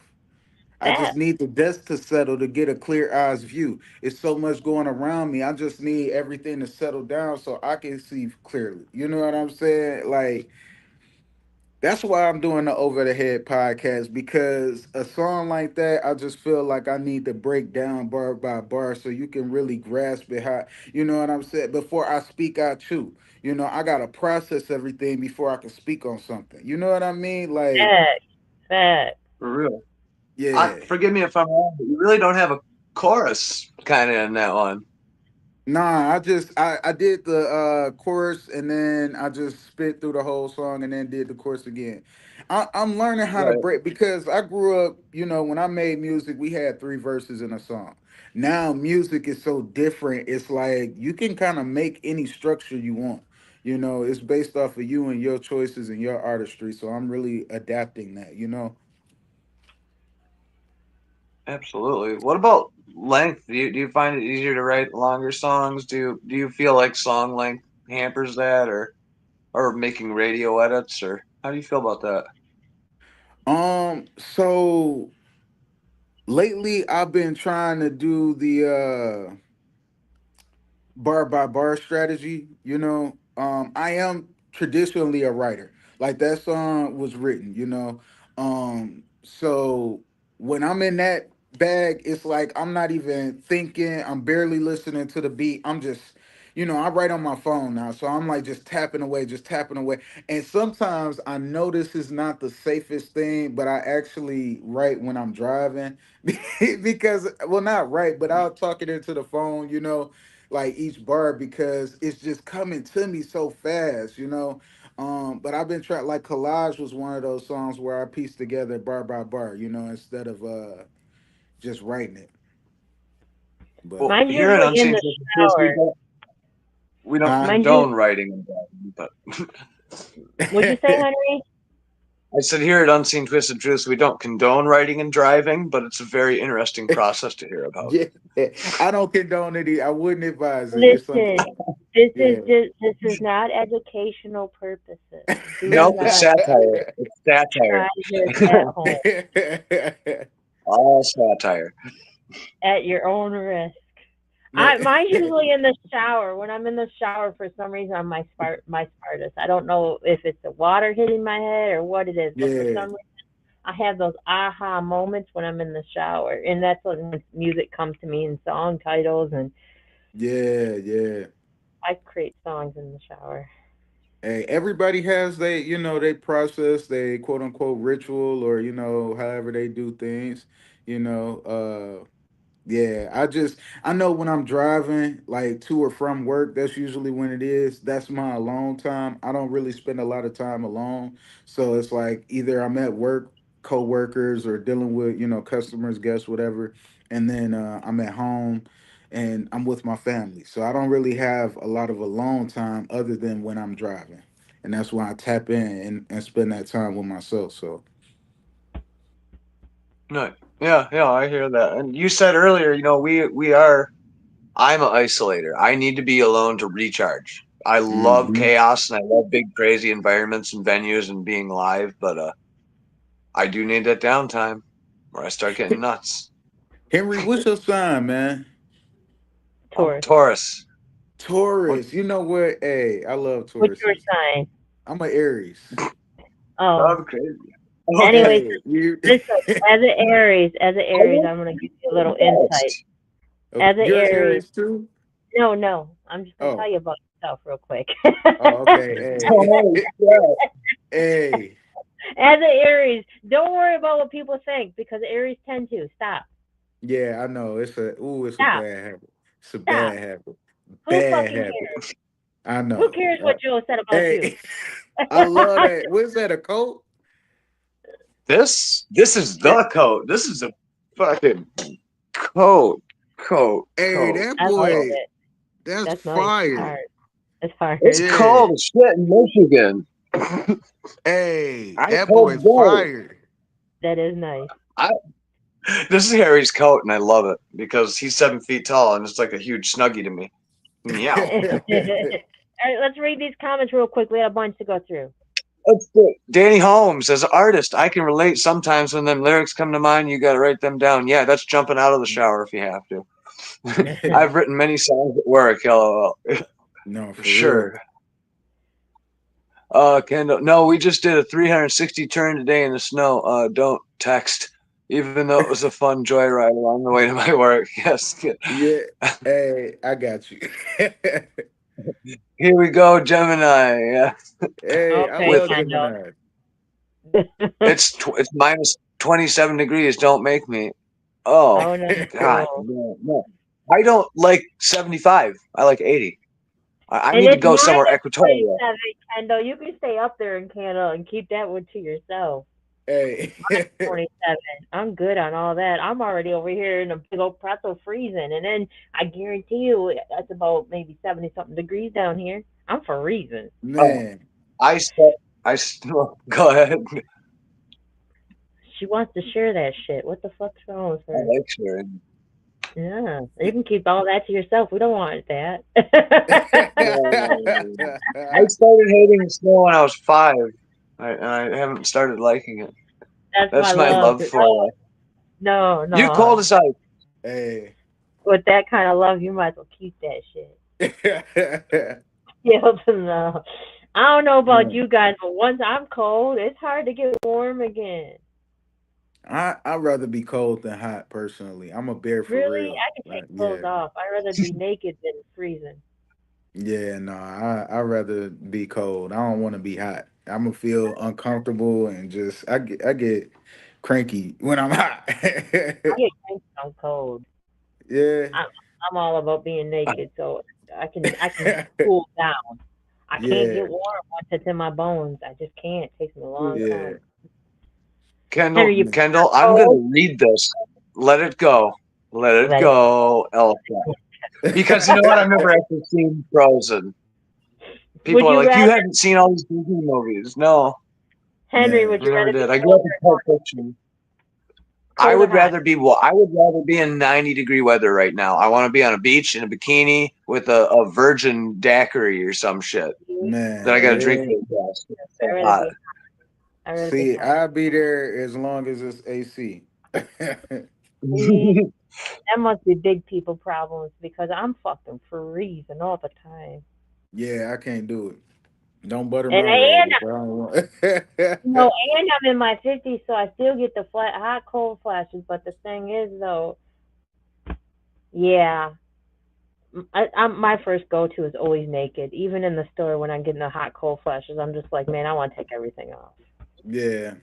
I just Fact. need the dust to settle to get a clear eyes view. It's so much going around me. I just need everything to settle down so I can see clearly. You know what I'm saying? Like that's why I'm doing the Over the Head podcast because a song like that, I just feel like I need to break down bar by bar so you can really grasp it. How you know what I'm saying? Before I speak out too, I gotta process everything before I can speak on something. You know what I mean? Like, Fact. Fact. For real. yeah. Forgive me if I'm wrong, but you really don't have a chorus kind of in that one. Nah, I did the chorus and then I just spit through the whole song and then did the chorus again. I'm learning how to Right. break because I grew up, when I made music, we had three verses in a song. Now music is so different. It's like you can kind of make any structure you want. It's based off of you and your choices and your artistry. So I'm really adapting that. Absolutely. What about length? Do you find it easier to write longer songs? Do you feel like song length hampers that, or making radio edits, or how do you feel about that? So Lately, I've been trying to do the bar by bar strategy. I am traditionally a writer. Like that song was written. So when I'm in that bag, it's like I'm not even thinking. I'm barely listening to the beat. I'm just, I write on my phone now, so I'm like just tapping away, just tapping away. And sometimes I know this is not the safest thing, but I actually write when I'm driving because, well, not write, but I'll talk it into the phone. Like each bar because it's just coming to me so fast. But I've been trying, like Collage was one of those songs where I pieced together bar by bar, instead of just writing it. But Well, Mine's here at usually in Unseen the Twisted Truth, shower. we don't huh? Mine's usually, condone writing and writing, but would you say, Henry? I said here at Unseen Twisted Truth, we don't condone writing and driving, but it's a very interesting process to hear about. Yeah, I don't condone it. I wouldn't advise it. It's something. Listen, this is Yeah. just this is not educational purposes. Do Nope, it's not satire. It's try satire. this at home All satire. at your own risk. No. Mine's usually in the shower. When I'm in the shower, for some reason, I'm my smartest. I don't know if it's the water hitting my head or what it is, but for Yeah, some reason, I have those aha moments when I'm in the shower, and that's when music comes to me in song titles, and yeah, yeah. I create songs in the shower. Hey, everybody has they process, they quote unquote ritual, or however they do things. You know, Yeah, I know when I'm driving like to or from work, that's usually when it is. That's my alone time. I don't really spend a lot of time alone. So it's like either I'm at work, co-workers, or dealing with, customers, guests, whatever, and then I'm at home and I'm with my family. So I don't really have a lot of alone time other than when I'm driving. And that's when I tap in and spend that time with myself. So No, yeah, I hear that. And you said earlier, we are. I'm an isolator. I need to be alone to recharge. I love mhm. chaos and I love big crazy environments and venues and being live, but I do need that downtime where I start getting nuts. Henry, what's your sign, man? I'm Taurus. Taurus. What? Taurus, you know what? Hey, I love What's your Tauruses. sign? I'm an Aries. Oh, I'm crazy. Okay. anyways, Hey, you. listen. As an I Aries, love I'm gonna give you a little insight. text. Okay, As an you're an Aries, Aries too? no, no, I'm just gonna tell Oh, you about yourself real quick. oh, okay. Oh, Hey, yeah. hey, As an Aries, don't worry about what people think because Aries tend to. Stop. yeah, I know. It's a Stop. bad habit. It's a Stop. bad habit. Who Bad fucking habit. cares? I Who know. cares what Joe said about you? Hey, I love that. What's that? A coat? This is the code. This is a fucking code. Code. Hey, Code. that I like Code. boy, it. that's That's nice. It's fire. hard. It's hard. It's Yeah. cold as shit in Michigan. Hey, I that cold boy's blooded. fire. That is nice. I This is Harry's coat and I love it because he's 7 feet tall and it's like a huge snuggie to me. Meow. All right, let's read these comments real quick. We had a bunch to go through. Let's do it. Danny Holmes, as an artist, I can relate sometimes when them lyrics come to mind, you gotta write them down. Yeah, that's jumping out of the shower if you have to. I've written many songs at work, lol. No, For for real. sure. Kendall, no, we just did a 360 turn today in the snow. Don't text. Even though it was a fun joyride along the way to my work. Yes. Yeah. Hey, I got you. Here we go, Gemini. Yeah. Hey, I Okay, With love Kendall. Gemini. it's minus 27 degrees. Don't make me. Oh Oh God, no. no. I don't like 75. I like 80. I And need to it's go somewhere minus equatorial. 27, Kendall. You can stay up there in Canada and keep that one to yourself. Hey. 27. I'm good on all that. I'm already over here in a big old pretzel freezing. And then I guarantee you that's about maybe 70 something degrees down here. I'm freezing. Oh, Man. I still go ahead. She wants to share that shit. What the fuck's wrong with I her? like sharing. Yeah. You can keep all that to yourself. We don't want that. I started hating snow when I was 5, and I haven't started liking it. That's my That's my love. love for it. No, You cold no. as ice. Hey. With that kind of love, you might as well keep that shit. Yeah, no. I don't know about Man, you guys, but once I'm cold, it's hard to get warm again. I'd rather be cold than hot personally. I'm a bear for Really, real. I can take Like, clothes yeah. off. I'd rather be naked than freezing. Yeah, no, I'd rather be cold. I don't want to be hot. I'm gonna feel uncomfortable and just I get cranky when I'm hot. I get cranky on cold. Yeah. I'm I'm all about being naked, so I can cool down. I can't Yeah. get warm once it's in my bones. I just can't. It takes me a long Yeah. time. Henry, Kendall, you Mm. Kendall, I'm cold? gonna read this. Let it go. Let it Let it. go, Elsa. Because you know what? I've never actually seen Frozen. Would People are you like, you rather, haven't seen all these Disney movies. No, Henry? Would Man. I you never rather be did. I grew cold up in or Pulp Fiction. I cold or would hot? rather be I would rather be in 90-degree weather right now. I want to be on a beach in a bikini with a virgin daiquiri or some shit that I Man, got to drink yeah. really fast. It's I'd so rather hot. be. I'd rather be See, hot. I'll be there as long as it's AC. See, that must be big people problems because I'm fucking freezing all the time. Yeah, I can't do it. Don't butter And my rug and if I don't want. and I'm in my 50s, so I still get the hot cold flashes. But the thing is, though, yeah, my first go to is always naked. Even in the store when I'm getting the hot cold flashes, I'm just like, man, I want to take everything off. Yeah,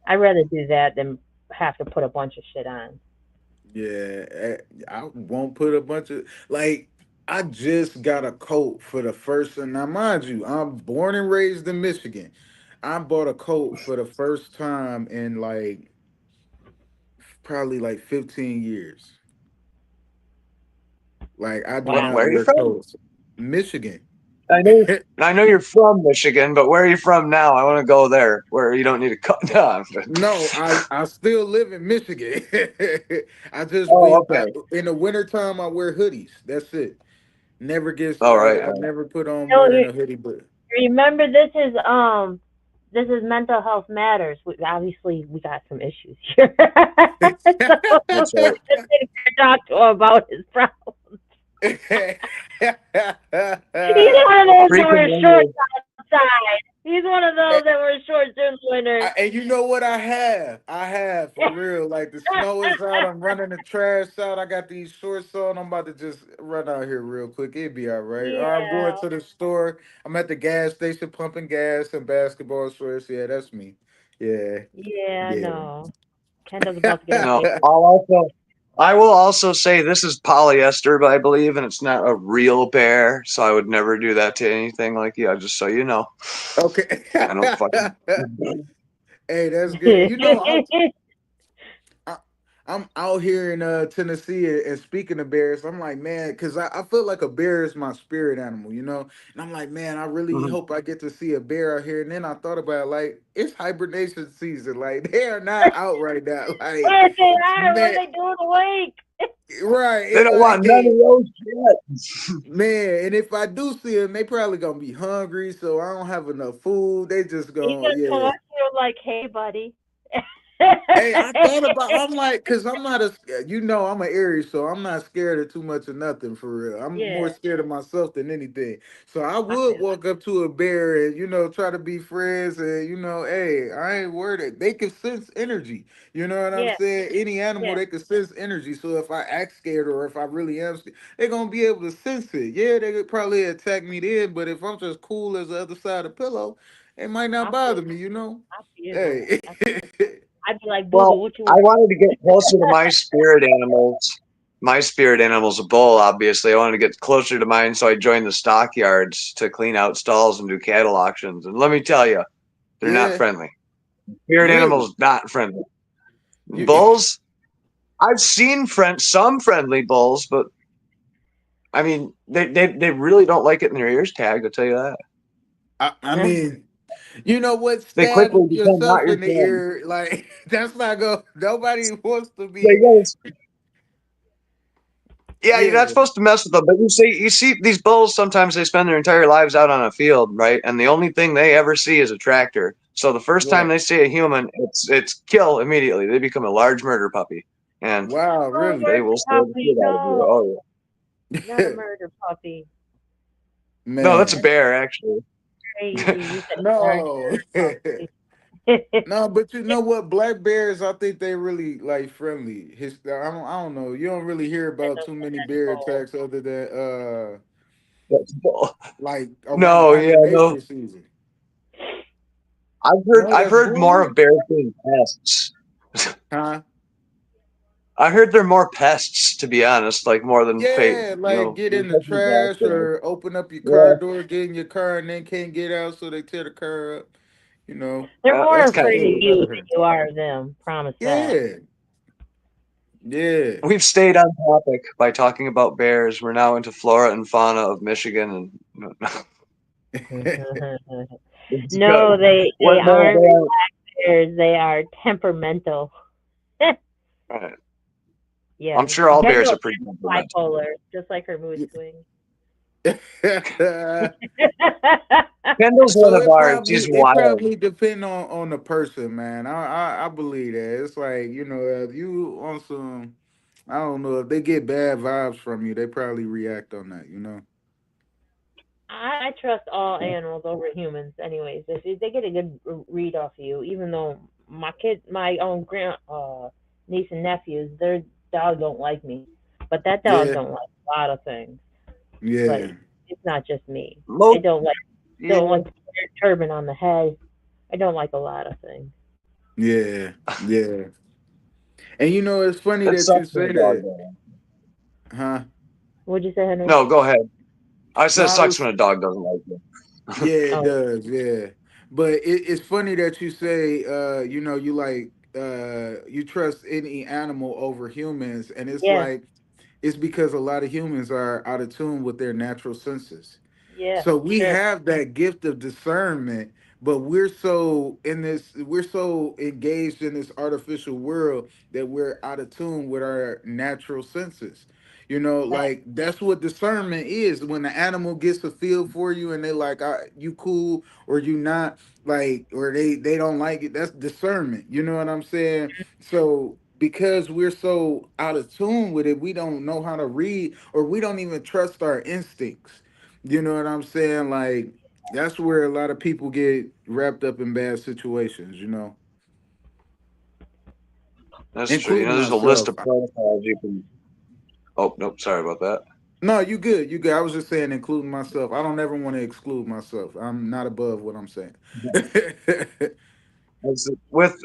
I'd rather do that than have to put a bunch of shit on. yeah. I won't put a bunch of like. I just got a coat for the first time. Now, mind you, I'm born and raised in Michigan. I bought a coat for the first time in like probably like 15 years. Like I do Wow. not Where are you wear from? coats. Michigan. I know. I know you're from Michigan, but where are you from now? I want to go there where you don't need to cut down. No, I still live in Michigan. I just Oh, okay. in the wintertime I wear hoodies. That's it. Never gets All right. I never put on So more than a hoodie, but remember, this is mental health matters. Obviously, we got some issues here. So That's right. let's get a doctor about his problem. He's one of those that Freaking wears shorts language. outside. He's one of those that wears shorts during the winter. And you know what I have? I have for real. Like the snow is out. I'm running the trash out. I got these shorts on. I'm about to just run out here real quick. It'll be all right. Or I'm Yeah, going to the store. I'm at the gas station pumping gas and basketball shorts. Yeah, that's me. Yeah. yeah, Yeah. no. Kendall's about to get a No, bear. I will also say this is polyester, but I believe, and it's not a real bear, so I would never do that to anything like you. Just so you know, Okay. I don't fucking. Hey, that's good. You know, I, I'm out here in Tennessee and speaking of bears, I'm like, man, because I feel like a bear is my spirit animal, you know? And I'm like, man, I really Mhm. hope I get to see a bear out here. And then I thought about it, like, it's hibernation season. Like, they are not out right now. Like, Where's they at? What are man, they doing awake? right. They It's don't like, want none hey, of those shit. man, and if I do see them, they probably gonna be hungry, so I don't have enough food. They just He's gonna, gonna come yeah. up to you like, "Hey, buddy." Hey, I thought about. I'm like, cause I'm not you know, I'm an Aries, so I'm not scared of too much of nothing for real. I'm more Yeah, scared of myself than anything. So I I would feel walk up to a bear and try to be friends and hey, I ain't worried. They can sense energy. You know what I'm yeah, saying? Any animal yeah. they can sense energy. So if I act scared or if I really am scared, they're gonna be able to sense it. Yeah, they could probably attack me then, but if I'm just cool as the other side of the pillow, it might not I feel bother that. me. You know? I feel that. Hey. I feel that. I'd be like, "Boo boo, Well, what you I want?" wanted to get closer to my spirit animals. My spirit animal's a bull, obviously. I wanted to get closer to mine, so I joined the stockyards to clean out stalls and do cattle auctions. And let me tell you, they're not Yeah. friendly. Spirit Really? animals not friendly. You, Bulls, I've seen some friendly bulls, but I mean, they really don't like it in their ears tagged. I'll tell you that. I mean, you know what? They Stab quickly become not yourself your in the friend. ear. Like, that's not go. Nobody wants to They be. go, Yeah, you're not Yeah, supposed to mess with them, but you see these bulls sometimes they spend their entire lives out on a field, right? And the only thing they ever see is a tractor. So the first time right. they see a human, it's kill immediately. They become a large murder puppy, and Wow, Oh, really? they where's will the scare the puppy? shit out of you. No, Oh yeah. not a murder puppy. No, that's a Man, That's bear actually. crazy. You said a no. larger puppy. No, but you know what? Black bears, I think they really like friendly. I don't know. You don't really hear That about too doesn't many that's bear bold. attacks other than That's bull. like around No, yeah, no. hibernation season. I've heard No, I've that's heard more bull. of bears being pests. Huh? I heard they're more pests, to be honest, like more than fate. Yeah, like get in the Especially black trash bears. or open up your car Yeah, door, get in your car, and then can't get out, so they tear the car up. You know, They're more that's that's the kind of afraid of stories true. you I than heard. you are of them. Promise that. Yeah, yeah. We've stayed on topic by talking about bears. We're now into flora and fauna of Michigan, and it's good. No, they What? No, aren't they aren't. bears. They are temperamental. Right. I'm Yeah, sure all bears Kendall, are pretty Kendall's temperamental. bipolar, just like her mood swings. Kendall's one So of ours. She's it wild. probably depend on the person, man. I believe that. It's like, if you on some, I don't know, if they get bad vibes from you, they probably react on that. I trust all animals over humans, anyways. If they get a good read off you, even though my own niece and nephews, their dog don't like me, but that dog Yeah, don't like a lot of things. yeah, Like it's not just me. I Most, don't yeah, like the turban on the head. I don't like a lot of things. yeah, yeah. And it's funny it that you sucks when say a dog that, does. huh? What'd you say, Henry? No, go ahead. I No, said it I sucks was when a dog doesn't like you. Yeah, it Oh, does. Yeah, but it's funny that you say, you like, you trust any animal over humans, and it's yeah, like it's because a lot of humans are out of tune with their natural senses. yeah, So we sure, have that gift of discernment, but we're so engaged in this artificial world that we're out of tune with our natural senses. that, Like that's what discernment is. When the animal gets a feel for you and they like, you cool or you not, like, or they don't like it. That's discernment. You know what I'm saying? So because we're so out of tune with it, we don't know how to read, or we don't even trust our instincts. You know what I'm saying? Like that's where a lot of people get wrapped up in bad situations, That's true. including There's a list myself. of protocols you can. Oh, nope. Sorry about that. No, you good. You good. I was just saying, including myself. I don't ever want to exclude myself. I'm not above what I'm saying.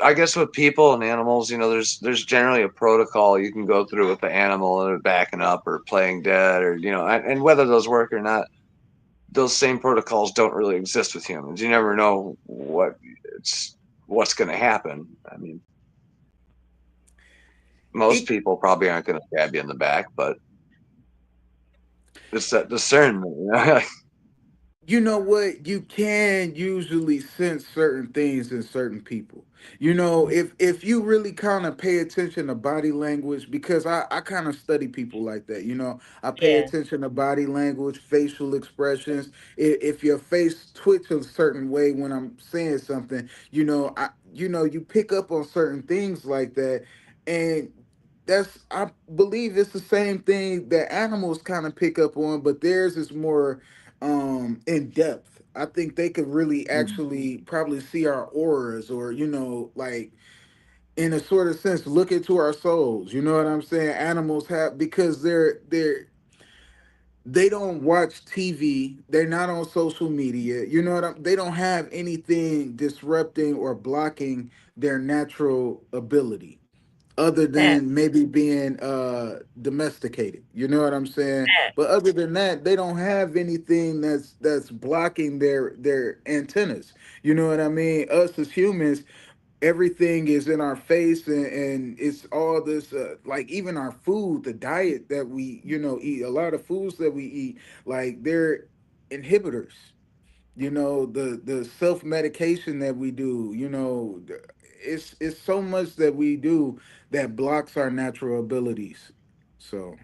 I guess with people and animals, there's generally a protocol you can go through with the animal or backing up or playing dead or and whether those work or not, those same protocols don't really exist with humans. You never know what's going to happen. I mean, most it people probably aren't going to stab you in the back, but it's that discernment. You know what? You can usually sense certain things in certain people. If you really kind of pay attention to body language, because I kind of study people like that. I pay yeah, attention to body language, facial expressions. If your face twitch a certain way when I'm saying something, you pick up on certain things like that, and I believe it's the same thing that animals kind of pick up on, but theirs is more in depth. I think they could really actually probably see our auras, or like in a sort of sense look into our souls. You know what I'm saying? Animals have, because they don't watch TV, they're not on social media. They don't have anything disrupting or blocking their natural ability, other that, than maybe being domesticated. You know what I'm saying? that, But other than that, they don't have anything that's blocking their antennas. You know what I mean? Us as humans, everything is in our face, and it's all this, like, even our food, the diet that we eat, a lot of foods that we eat, like, they're inhibitors. The self-medication that we do, it's so much that we do that blocks our natural abilities. So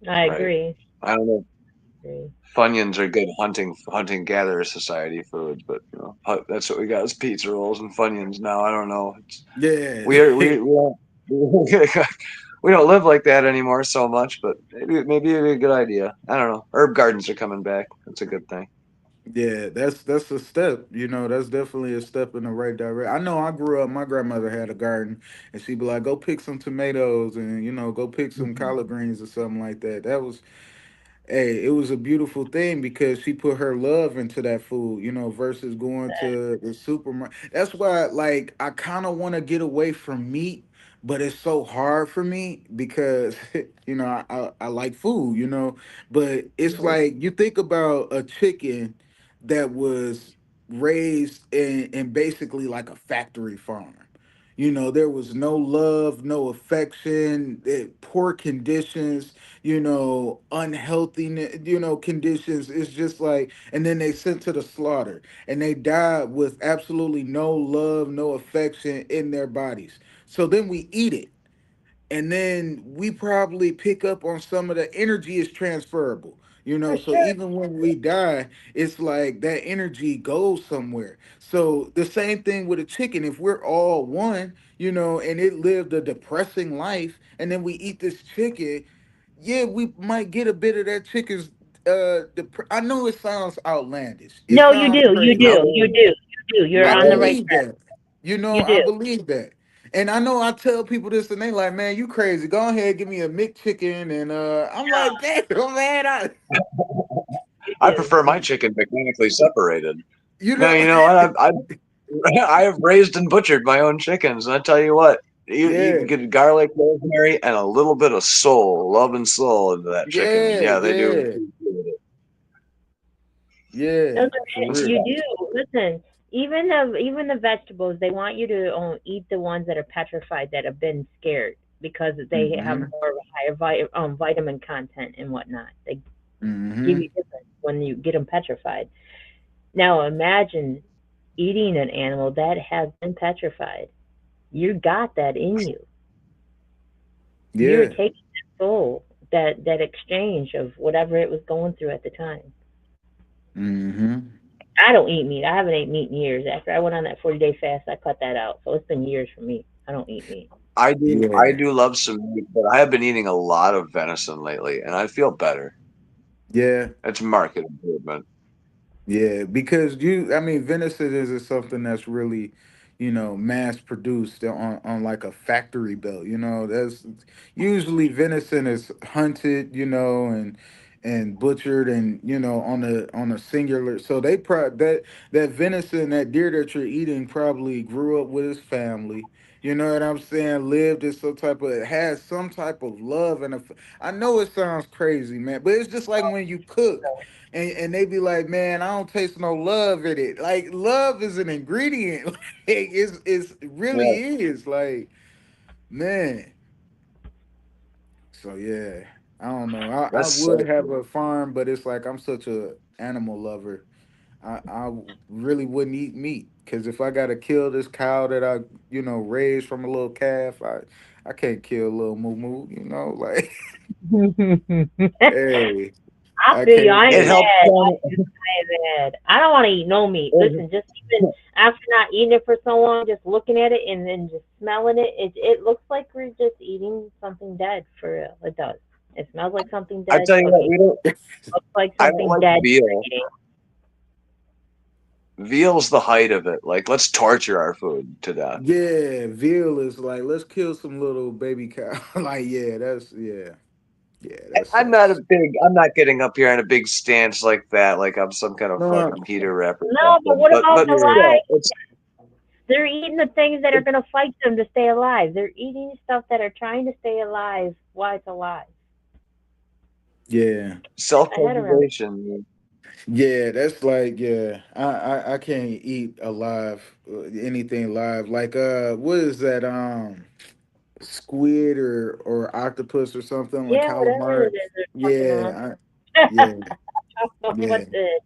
I Right. agree. I don't know. Agree. Funyuns are good hunting gatherer society foods, but that's what we got is pizza rolls and Funyuns now. I don't know. Yeah. We don't we don't live like that anymore so much, but maybe it'd be a good idea. I don't know. Herb gardens are coming back. That's a good thing. Yeah, that's a step. That's definitely a step in the right direction. I know I grew up. My grandmother had a garden, and she'd be like, "Go pick some tomatoes, and go pick some collard greens or something like that." That was Hey, it was a beautiful thing because she put her love into that food, versus going to the supermarket. That's why, like, I kind of want to get away from meat, but it's so hard for me because, I like food, but it's Right. like you think about a chicken that was raised in basically like a factory farm. There was no love, no affection, poor conditions, unhealthy, conditions. It's just like, and then they sent to the slaughter and they died with absolutely no love, no affection in their bodies. So then we eat it, and then we probably pick up on some of the energy is transferable. For So sure. even when we die, it's like that energy goes somewhere. So the same thing with a chicken. If we're all one, and it lived a depressing life, and then we eat this chicken, yeah, we might get a bit of that chicken's. I know it sounds outlandish. It No, you sounds do. You crazy. do. No, You do. You do. You're I on the no. right believe track. that. You I do. believe that. And I know I tell people this and they like, man, you crazy. Go ahead, give me a McChicken. And I'm No, like, damn, man, you I do. prefer my chicken mechanically separated. you No, know, you know what? I have raised and butchered my own chickens, and I tell you what, you yeah, can get garlic, rosemary, and a little bit of soul, love and soul into that chicken, and yeah, yeah, they do. yeah, yeah, Those for are, I'm you real. surprised. do. Listen, even the vegetables, they want you to eat the ones that are petrified that have been scared because they have Mm-hmm. more of a higher vitamin content and whatnot. They give Mm-hmm. you different when you get them petrified. Now imagine eating an animal that has been petrified. You got that in you. You're Yeah. taking that soul, that exchange of whatever it was going through at the time. Mm-hmm. I don't eat meat. I haven't ate meat in years. After I went on that 40-day fast, I cut that out. So it's been years for me. I don't eat meat. I Yeah. do love some meat, but I have been eating a lot of venison lately, and I feel better. Yeah. It's market improvement. Yeah, because I mean, venison is something that's really, mass produced on like a factory belt. That's usually venison is hunted, and butchered, and on a singular. So that venison, that deer that you're eating, probably grew up with his family. You know what I'm saying? Lived in some type of, has some type of love I know it sounds crazy, man, but it's just like when you cook and they be like, man, I don't taste no love in it. Like love is an ingredient. Like it really Yeah, is. Like, man. So yeah. I don't know. I that's would so have cool. a farm, but it's like I'm such a animal lover. I really wouldn't eat meat. Cause if I gotta kill this cow that I, raised from a little calf, I can't kill little moo moo, like hey, I I feel you. I can't ain't It do it. helps. mad. I ain't mad. I don't want to eat no meat. Listen, just even after not eating it for so long, just looking at it and then just smelling it, it looks like we're just eating something dead for real. It does. It smells like something I dead tell you what, cooking. we don't. Looks like I don't something like dead veal. eating. Veal's the height of it. Like, let's torture our food to death. Yeah, veal is like, let's kill some little baby cow. Like, yeah, that sucks. I'm not getting up here on a big stance like that, like I'm some kind of No, fucking Peter rep or No, but something. what about But the yeah, still, life? They're eating the things that are going to fight them to stay alive. They're eating stuff that are trying to stay alive while it's alive. yeah, Get my head around it. self-preservation. yeah. That's like, yeah. I can't eat alive, anything live. Like, what is that? Squid or octopus or something like Yeah, whatever calamari. it is, they're fucking alive. Yeah, yeah, I don't know Yeah. yeah, what the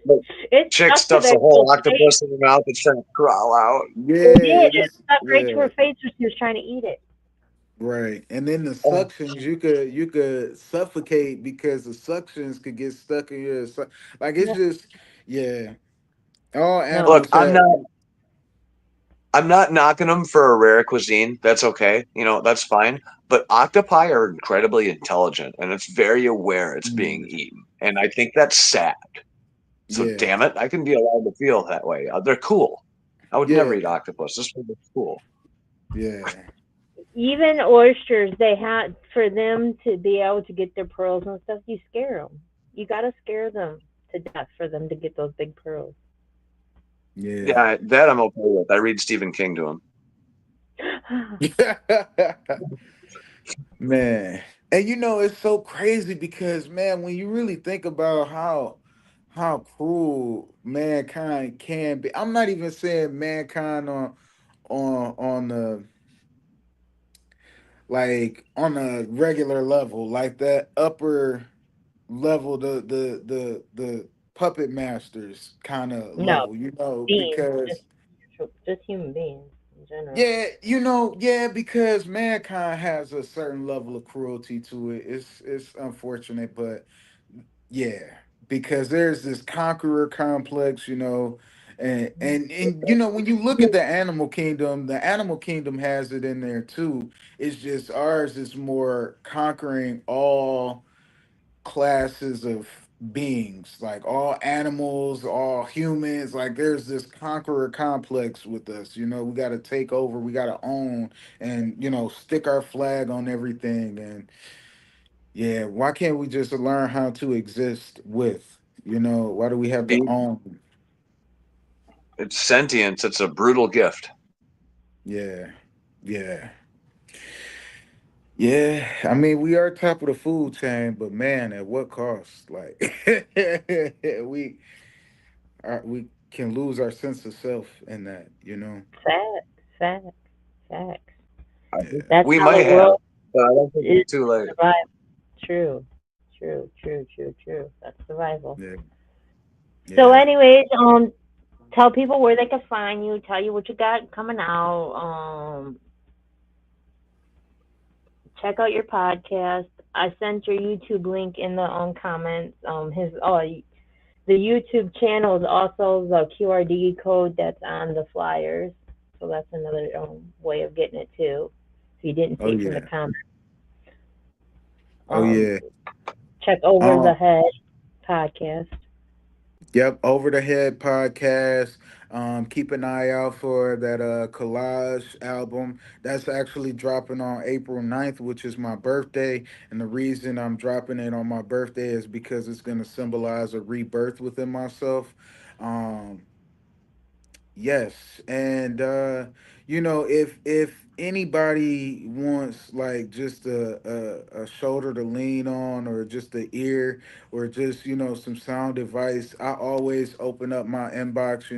But It's chick stuck to stuffs a that girl's whole face. octopus in her mouth and trying to crawl out. yeah. It did. It This, stuck right to yeah, her face when she was trying to eat it. Right. And then the Oh, suctions, you could suffocate because the suctions could get stuck in your like it's No, just yeah. All no. look, animals have I'm not knocking them for a rare cuisine. That's okay. That's fine. But octopi are incredibly intelligent and it's very aware it's being mm, eaten. And I think that's sad. So yeah. damn it, I can be allowed to feel that way. They're cool. I would never Yeah. eat octopus. This one is cool. Yeah. Even oysters, they had for them to be able to get their pearls and stuff. You scare them. You gotta scare them to death for them to get those big pearls. Yeah. Yeah, that I'm okay with. I read Stephen King to him. Man. And it's so crazy because man, when you really think about how cruel mankind can be. I'm not even saying mankind on the like on a regular level, like that upper level, the puppet masters kind of No, level, beings, because just human beings in general. yeah, yeah, because mankind has a certain level of cruelty to it. It's unfortunate, but yeah, because there's this conqueror complex, and when you look at the animal kingdom has it in there too. It's just ours is more conquering all classes of beings, like all animals, all humans. Like there's this conqueror complex with us. We got to take over, we got to own, and stick our flag on everything. And yeah, why can't we just learn how to exist with? Why do we have to Be own? It's sentience. It's a brutal gift. Yeah, yeah, yeah. I mean, we are top of the food chain, but man, at what cost? Like, we can lose our sense of self in that. Facts, facts, facts. I think Yeah, That's we how the might have, world but I don't think is it's too late. survival. True, true, true, true, true. That's survival. yeah, So, yeah. anyways, tell people where they can find you. Tell you what you got coming out. Check out your podcast. I sent your YouTube link in the comments. The YouTube channel is also the QRD code that's on the flyers. So that's another way of getting it too. If you didn't Oh see it from the yeah, comments, oh um, yeah. check Over the Um, Head podcast. Yep, Over the Head podcast. Keep an eye out for that collage album. That's actually dropping on April 9th, which is my birthday. And the reason I'm dropping it on my birthday is because it's going to symbolize a rebirth within myself. Um, Yes, and if anybody wants like just a shoulder to lean on, or just a ear, or just some sound advice, I always open up my inbox.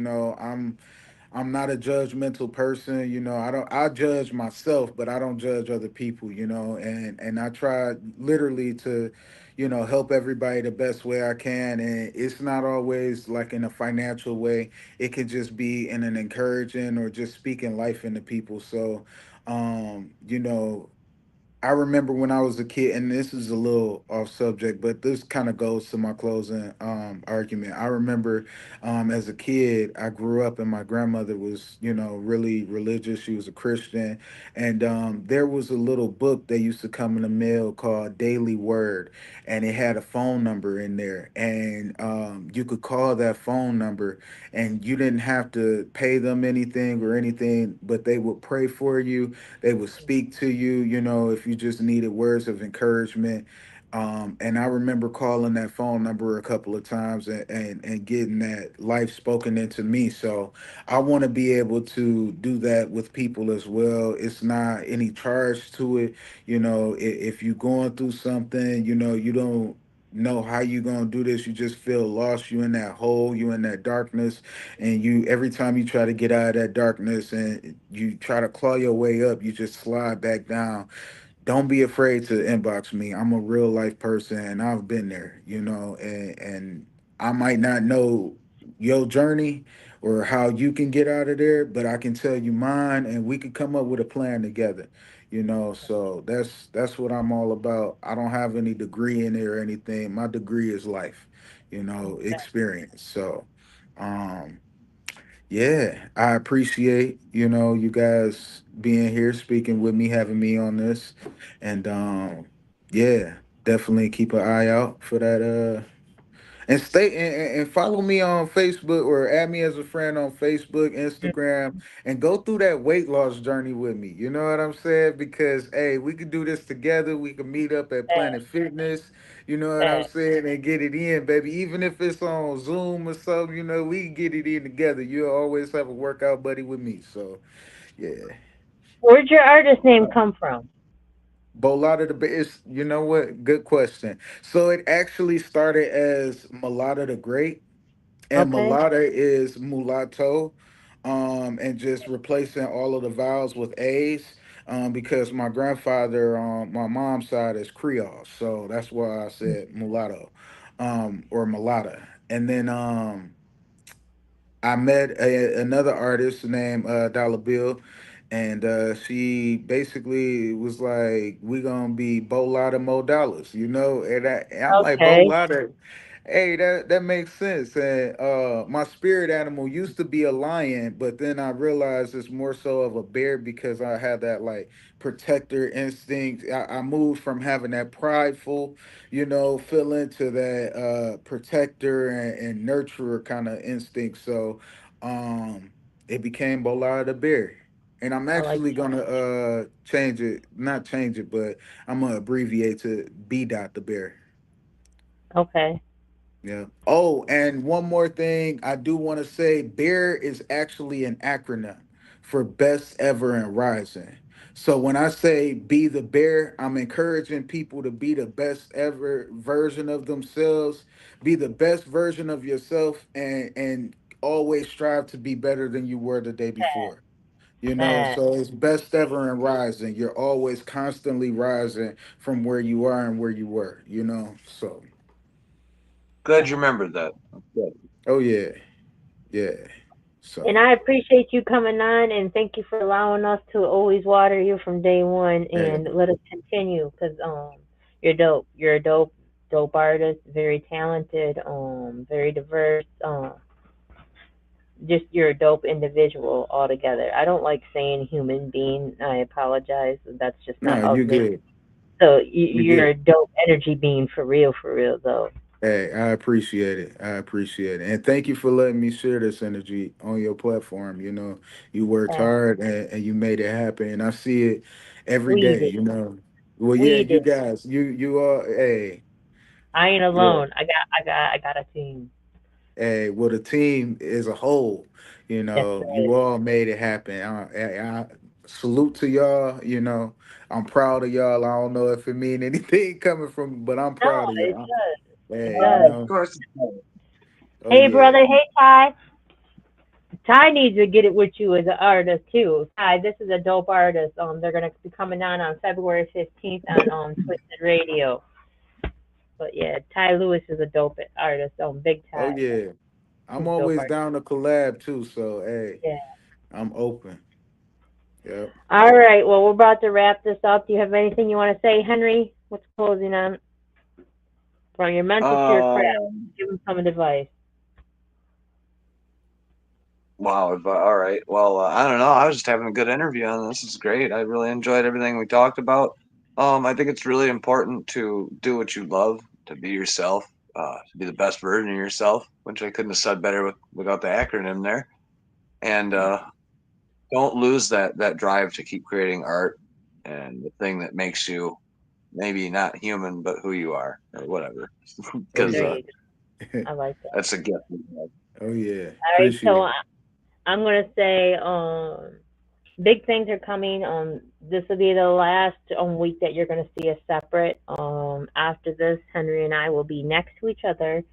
I'm not a judgmental person. I judge myself, but I don't judge other people, and I try literally to, help everybody the best way I can. And it's not always like in a financial way. It could just be in an encouraging or just speaking life into people. So, um, you know, I remember when I was a kid, and this is a little off subject, but this kind of goes to my closing argument. I remember as a kid, I grew up and my grandmother was, really religious. She was a Christian. And there was a little book that used to come in the mail called Daily Word, and it had a phone number in there. And you could call that phone number, and you didn't have to pay them anything or anything, but they would pray for you. They would speak to you, if you just needed words of encouragement. And I remember calling that phone number a couple of times, and getting that life spoken into me. So I want to be able to do that with people as well. It's not any charge to it. If you're going through something, you don't know how you gonna do this. You just feel lost. You in that hole. You in that darkness, and you every time you try to get out of that darkness and you try to claw your way up, you just slide back down. Don't be afraid to inbox me. I'm a real life person and I've been there, and I might not know your journey or how you can get out of there, but I can tell you mine, and we could come up with a plan together. So that's what I'm all about. I don't have any degree in it or anything. My degree is life, experience. So um yeah, I appreciate, you guys being here, speaking with me, having me on this. And yeah, definitely keep an eye out for that and stay and follow me on Facebook or add me as a friend on Facebook, Instagram, and go through that weight loss journey with me. You know what I'm saying? Because hey, we could do this together. We could meet up at Fact, Planet Fitness. You know what I'm fact. saying? And get it in, baby. Even if it's on Zoom or something, we can get it in together. You'll always have a workout buddy with me. So yeah. Where'd your artist name come from? BoLatta the Bear. You know what? Good question. So it actually started as Mulatto the Great, and Okay. mulatto is mulatto, and just replacing all of the vowels with a's, because my grandfather on my mom's side is Creole, so that's why I said mulatto, or mulatta. And then I met another artist named Dollar Bill, and she basically was like, "We gonna be BoLatta Mo Dollars," and I'm like, Okay. BoLatta. Hey, that makes sense. And my spirit animal used to be a lion, but then I realized it's more so of a bear because I had that like protector instinct. I moved from having that prideful, feeling to that protector and nurturer kind of instinct. So um it became BoLatta the Bear. And I'm I like actually gonna change it, not change it, but I'm gonna abbreviate to B dot the bear. that. Okay. Yeah. Oh, and one more thing I do want to say, BEAR is actually an acronym for Best Ever and Rising. So when I say be the bear, I'm encouraging people to be the best ever version of themselves, be the best version of yourself, and always strive to be better than you were the day before. Fact. So it's best ever and rising. You're always constantly rising from where you are and where you were. So Glad you Fact. remembered that. That's good. oh yeah. Yeah. And So I appreciate you coming on, and thank you for allowing us to always water you from day one, yeah. and let us continue because you're dope. You're a dope artist, very talented, very diverse. Just you're a dope individual altogether. I don't like saying human being. I apologize. That's just not No, you of me. good. So You you're a good. dope energy being for real though. Hey, I appreciate it. I appreciate it. And thank you for letting me share this energy on your platform. You worked Uh, hard and you made it happen. And I see it every we day, did, Well, yeah, we you did. guys, you are, hey, I ain't yeah. alone. I got a team. Hey, well, the team as a whole, Yes, you sir. all made it happen. I salute to y'all. I'm proud of y'all. I don't know if it mean anything coming from, but I'm No, proud of it y'all. does. It Hey, does. Of course. oh Hey, yeah, brother. Hey, Ty. Ty needs to get it with you as an artist too. Ty, this is a dope artist. They're gonna be coming on February 15th on Twisted Radio. But yeah, Ty Lewis is a dope artist. Big oh Ty. yeah. I'm He's a dope always artist. down to collab too. So hey, Yeah. I'm open. Yep. All right. Well, we're about to wrap this up. Do you have anything you want to say, Henry? What's closing on from your mental to your craft? Um, Give him some advice. wow. All right. Well, I don't know. I was just having a good interview on this. It's great. I really enjoyed everything we talked about. I think it's really important to do what you love, to be yourself, to be the best version of yourself, which I couldn't have said better without the acronym there. And don't lose that drive to keep creating art and the thing that makes you maybe not human, but who you are or whatever. Oh Because There yeah. you go. I like that. that's a gift. Oh yeah. All right. So Appreciate I'm gonna say big things are coming. This will be the last week that you're gonna see us separate. After this, Henry and I will be next to each other.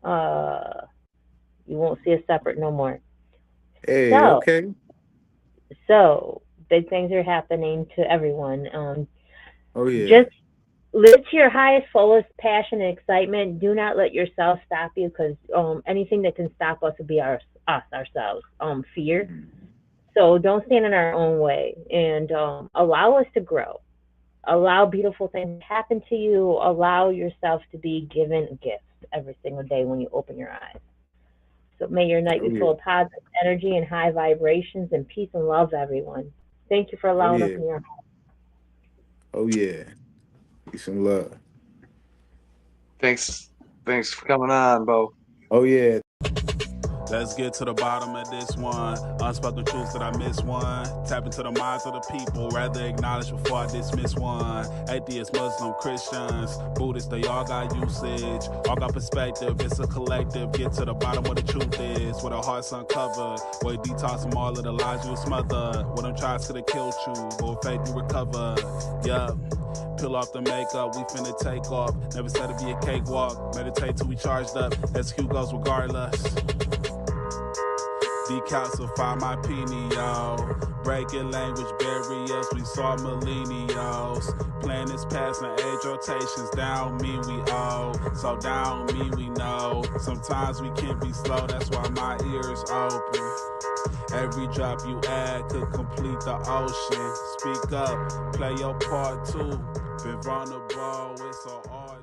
Uh, you won't see us separate no more. it. Hey, So, okay. big things are happening to everyone. Oh yeah. Just live to your highest, fullest passion and excitement. Do not let yourself stop you because anything that can stop us would be us ourselves. Fear. Mhm. So don't stand in our own way, and allow us to grow. Allow beautiful things to happen to you. Allow yourself to be given gifts every single day when you open your eyes. So may your night Oh be yeah. full of positive energy and high vibrations and peace and love, everyone. Thank you for Oh allowing us yeah. in your home. Oh yeah. Peace and love. Thanks for coming on, Bo. Oh yeah. Let's get to the bottom of this one. Unspoken truths that I miss one. Tap into the minds of the people, rather acknowledge before I dismiss one. Atheists, Muslim, Christians, Buddhists, they all got usage. All got perspective, it's a collective. Get to the bottom where the truth is, where the heart's uncovered. Where you detox from all of the lies you smothered. Where them tries could have killed you, but with faith you recovered. Yup. Peel off the makeup, we finna take off. Never said it'd be a cakewalk. Meditate till we charged up. Execute goes regardless. Decalcify my pineal. Breaking language barriers, we saw millennials. Planets passing age rotations, down mean we owe. So down mean we know. Sometimes we can be slow, that's why my ears open. Every drop you add could complete the ocean. Speak up, play your part too. Been vulnerable, it's so hard.